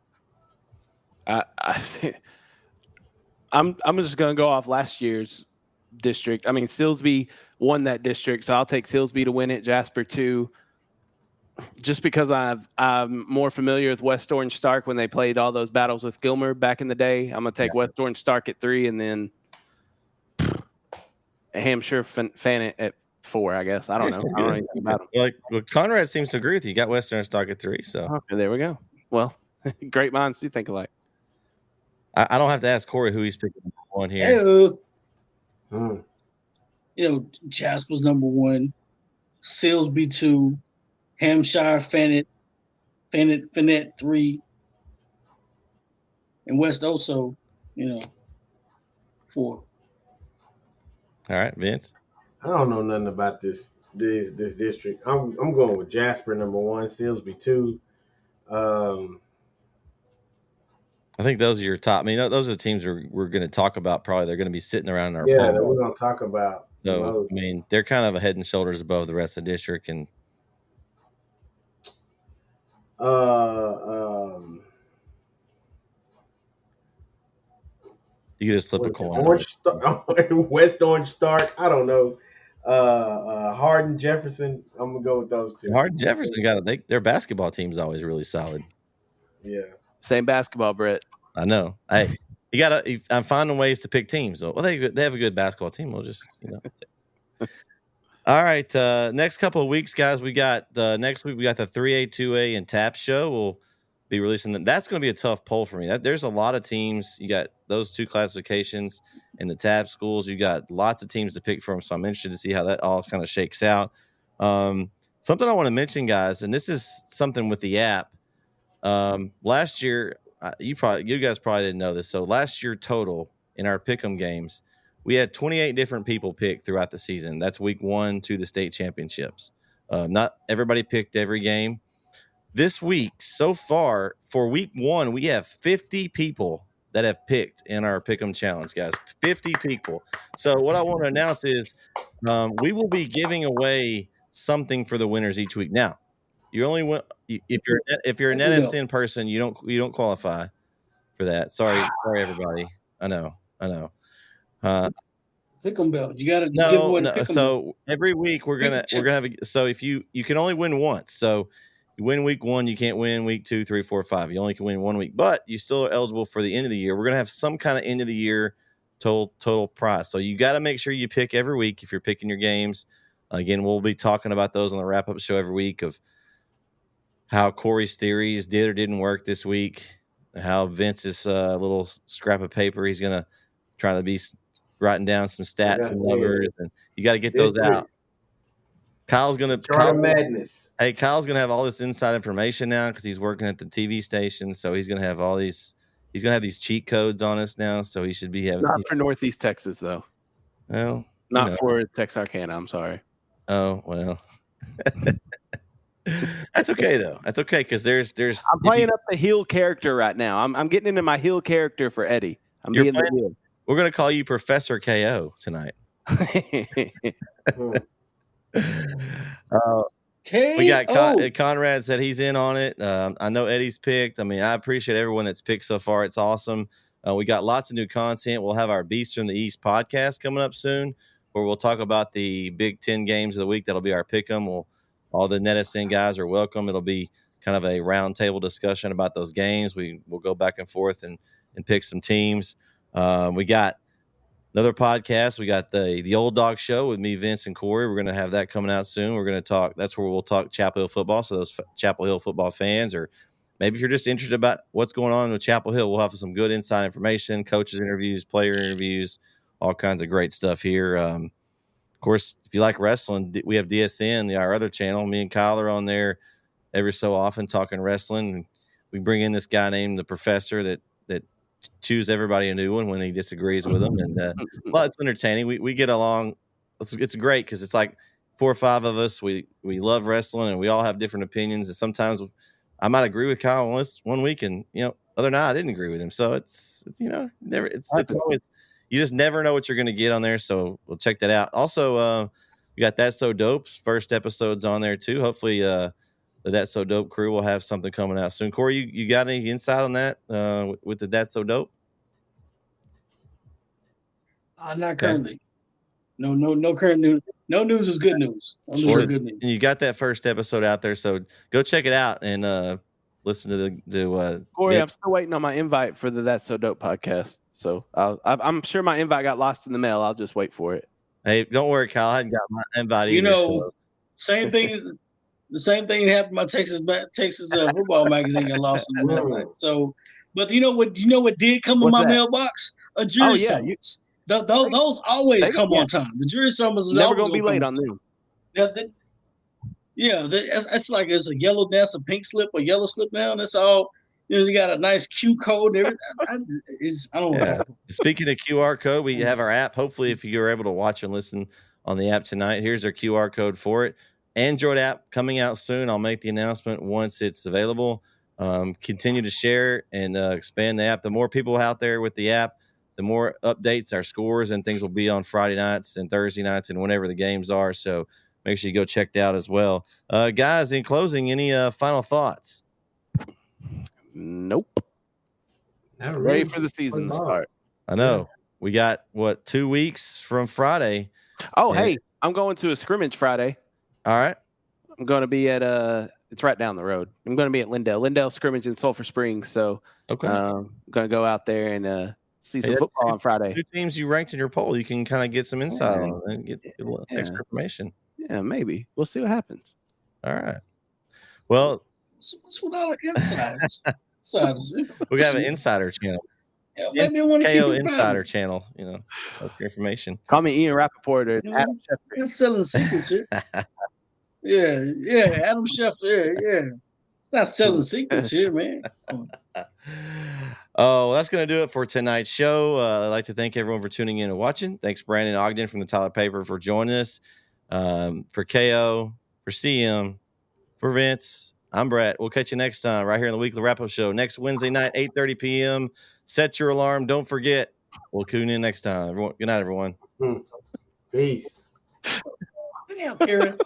I'm just going to go off last year's district. I mean, Silsbee won that district, so I'll take Silsbee to win it. Jasper 2, just because I'm more familiar with West Orange Stark when they played all those battles with Gilmer back in the day. I'm going to take West Orange Stark at 3, and then Hampshire Fannett at 4, I guess. I don't know. I don't know anything about them. Conrad seems to agree with you. You got West Orange Stark at 3, so. Okay, there we go. Well, great minds do think alike. I don't have to ask Corey who he's picking number 1 here. Jasper's number 1, Silsbee 2, Hampshire Fannett 3, and West Oso, 4. All right, Vince. I don't know nothing about this district. I'm going with Jasper number 1, Silsbee 2. I think those are your top. I mean, those are the teams we're going to talk about. Probably they're going to be sitting around in our poll. That we're going to talk about. So I mean, they're kind of a head and shoulders above the rest of the district, and you just slip a coin. West Orange Stark. I don't know. Harden, Jefferson. I'm gonna go with those two. Hard Jefferson their basketball team's always really solid. Yeah. Same basketball, Brett. I know. Hey, I'm finding ways to pick teams. Well, they have a good basketball team. We'll just All right. Next couple of weeks, guys. We got next week. We got the 3A, 2A, and TAP show. We'll be releasing them. That's going to be a tough poll for me. There's a lot of teams. You got those two classifications in the TAP schools. You got lots of teams to pick from. So I'm interested to see how that all kind of shakes out. Something I want to mention, guys, and this is something with the app. Last year, you guys probably didn't know this. So last year total in our pick'em games, we had 28 different people pick throughout the season. That's week 1 to the state championships. Not everybody picked every game. This week, so far, for week 1, we have 50 people that have picked in our pick'em challenge, guys. 50 people. So what I want to announce is we will be giving away something for the winners each week. Now, you only want if you're an NSN person, you don't qualify for that. Sorry, everybody. I know. Pick'em belt. You got to No, give away the no. pick'em So belt. every week we're gonna have so if you can only win once. So you win week 1, you can't win week 2, 3, 4, 5. You only can win 1 week, but you still are eligible for the end of the year. We're gonna have some kind of end of the year total prize. So you got to make sure you pick every week if you're picking your games. Again, we'll be talking about those on the wrap up show every week of how Corey's theories did or didn't work this week. How Vince's little scrap of paper he's gonna try to be writing down some stats and numbers, and you got to get those out. Kyle's gonna madness. Hey, Kyle's gonna have all this inside information now because he's working at the TV station, so he's gonna have all these. He's gonna have these cheat codes on us now, so he should be having. Not for Northeast Texas though. Well, not for Texarkana. I'm sorry. Oh well. That's okay though. That's okay because there's. I'm playing up the heel character right now. I'm getting into my heel character for Eddie. We're gonna call you Professor KO tonight. We got Conrad said he's in on it. I know Eddie's picked. I mean, I appreciate everyone that's picked so far. It's awesome. We got lots of new content. We'll have our Beast from the East podcast coming up soon, where we'll talk about the Big 10 games of the week. That'll be our pick 'em. All the NetSN guys are welcome. It'll be kind of a roundtable discussion about those games. We'll go back and forth and pick some teams. We got another podcast. We got the Old Dog Show with me, Vince, and Corey. We're going to have that coming out soon. We're going to talk. That's where we'll talk Chapel Hill football. So those Chapel Hill football fans, or maybe if you're just interested about what's going on with Chapel Hill, we'll have some good inside information, coaches interviews, player interviews, all kinds of great stuff here. Of course, if you like wrestling, we have DSN, our other channel. Me and Kyle are on there every so often talking wrestling. We bring in this guy named the Professor that choose everybody a new one when he disagrees with them, and well, it's entertaining. We get along. It's great because it's like 4 or 5 of us. We love wrestling, and we all have different opinions. And sometimes I might agree with Kyle one week, and other night I didn't agree with him. So it's always, you just never know what you're going to get on there. So we'll check that out. Also, we got That's So Dope first episodes on there too. Hopefully, the That's So Dope crew will have something coming out soon. Corey, you got any insight on that with the That's So Dope? Not currently. No current news. No news is good news. No news is good news. And you got that first episode out there, so go check it out and listen to the Corey, I'm still waiting on my invite for the That's So Dope podcast. So I'm sure my invite got lost in the mail. I'll just wait for it. Hey, don't worry, Kyle. I hadn't got my invite either. Same thing. The same thing happened to my Texas football magazine got lost in the mail. So, but you know what did come in my mailbox? A jury summons. Those always come on time. The jury summons is never always gonna be late on them. It's like it's a yellow desk, a pink slip, a yellow slip down. It's all they got a nice Q code and everything. I don't know. Speaking of QR code, we have our app. Hopefully, if you're able to watch and listen on the app tonight, here's our QR code for it. Android app coming out soon. I'll make the announcement once it's available. Continue to share and expand the app. The more people out there with the app, the more updates, our scores, and things will be on Friday nights and Thursday nights and whenever the games are. So make sure you go check that out as well. Guys, in closing, any final thoughts? Nope. Ready for the season to start. I know. We got 2 weeks from Friday. Oh, hey, I'm going to a scrimmage Friday. All right. I'm going to be at it's right down the road. I'm going to be at Lindale scrimmage in Sulphur Springs. So Okay. I'm going to go out there and see some football on Friday. 2 teams you ranked in your poll. You can kind of get some insight on and get a little extra information. Yeah, maybe. We'll see what happens. All right. Well, what's with all the insiders? We got an insider channel. Yeah, maybe I want to KO Insider channel, information. Call me Ian Rappaport or Adam Schefter. You're selling secrets here. yeah, Adam Schefter, yeah. It's not selling secrets here, man. Oh, that's going to do it for tonight's show. I'd like to thank everyone for tuning in and watching. Thanks, Brandon Ogden from the Tyler Paper, for joining us. For KO, for CM, for Vince, I'm Brett. We'll catch you next time right here in the Weekly Wrap-Up Show. Next Wednesday night, 8:30 p.m. Set your alarm. Don't forget. We'll tune in next time. Everyone, good night, everyone. Peace. Damn, Karen.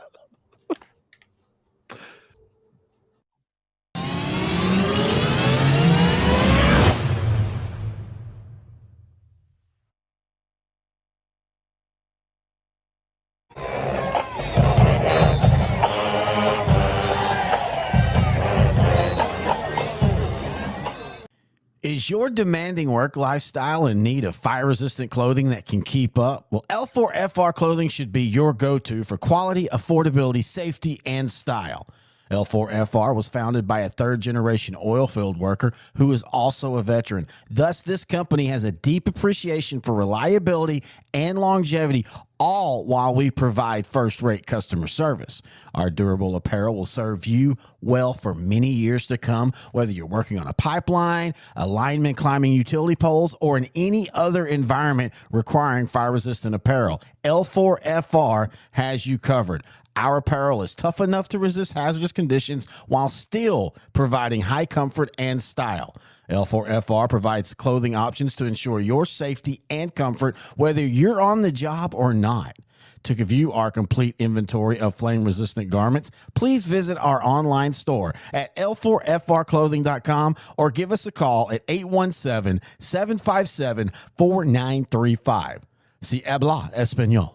Is your demanding work lifestyle in need of fire-resistant clothing that can keep up? Well, L4FR clothing should be your go-to for quality, affordability, safety, and style. L4FR was founded by a third-generation oil field worker who is also a veteran. Thus, this company has a deep appreciation for reliability and longevity, all while we provide first-rate customer service. Our durable apparel will serve you well for many years to come, whether you're working on a pipeline, a lineman climbing utility poles, or in any other environment requiring fire-resistant apparel. L4FR has you covered. Our apparel is tough enough to resist hazardous conditions while still providing high comfort and style. L4FR provides clothing options to ensure your safety and comfort, whether you're on the job or not. To view our complete inventory of flame-resistant garments, please visit our online store at l4frclothing.com or give us a call at 817-757-4935. Si habla español.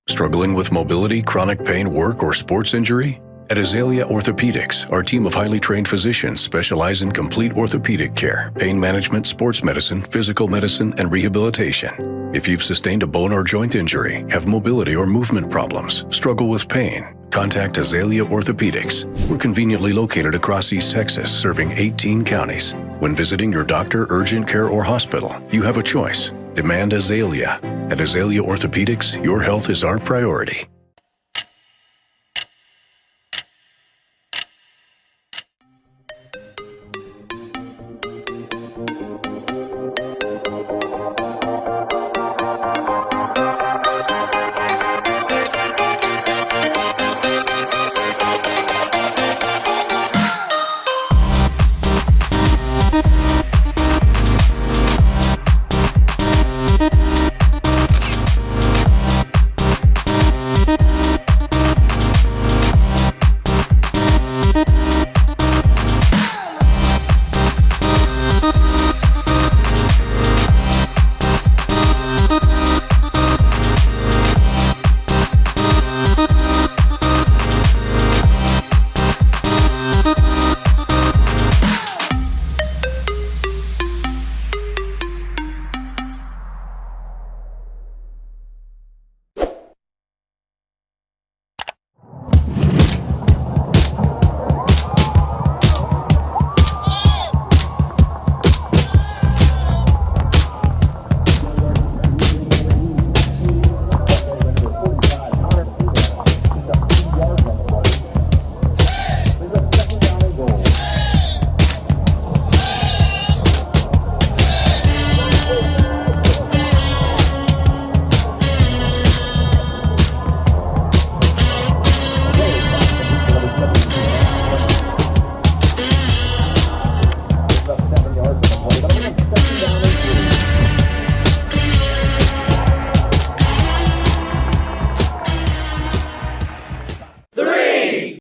Struggling with mobility, chronic pain, work, or sports injury? At Azalea Orthopedics, our team of highly trained physicians specialize in complete orthopedic care, pain management, sports medicine, physical medicine, and rehabilitation. If you've sustained a bone or joint injury, have mobility or movement problems, struggle with pain, contact Azalea Orthopedics. We're conveniently located across East Texas, serving 18 counties. When visiting your doctor, urgent care, or hospital, you have a choice. Demand Azalea. At Azalea Orthopedics, your health is our priority.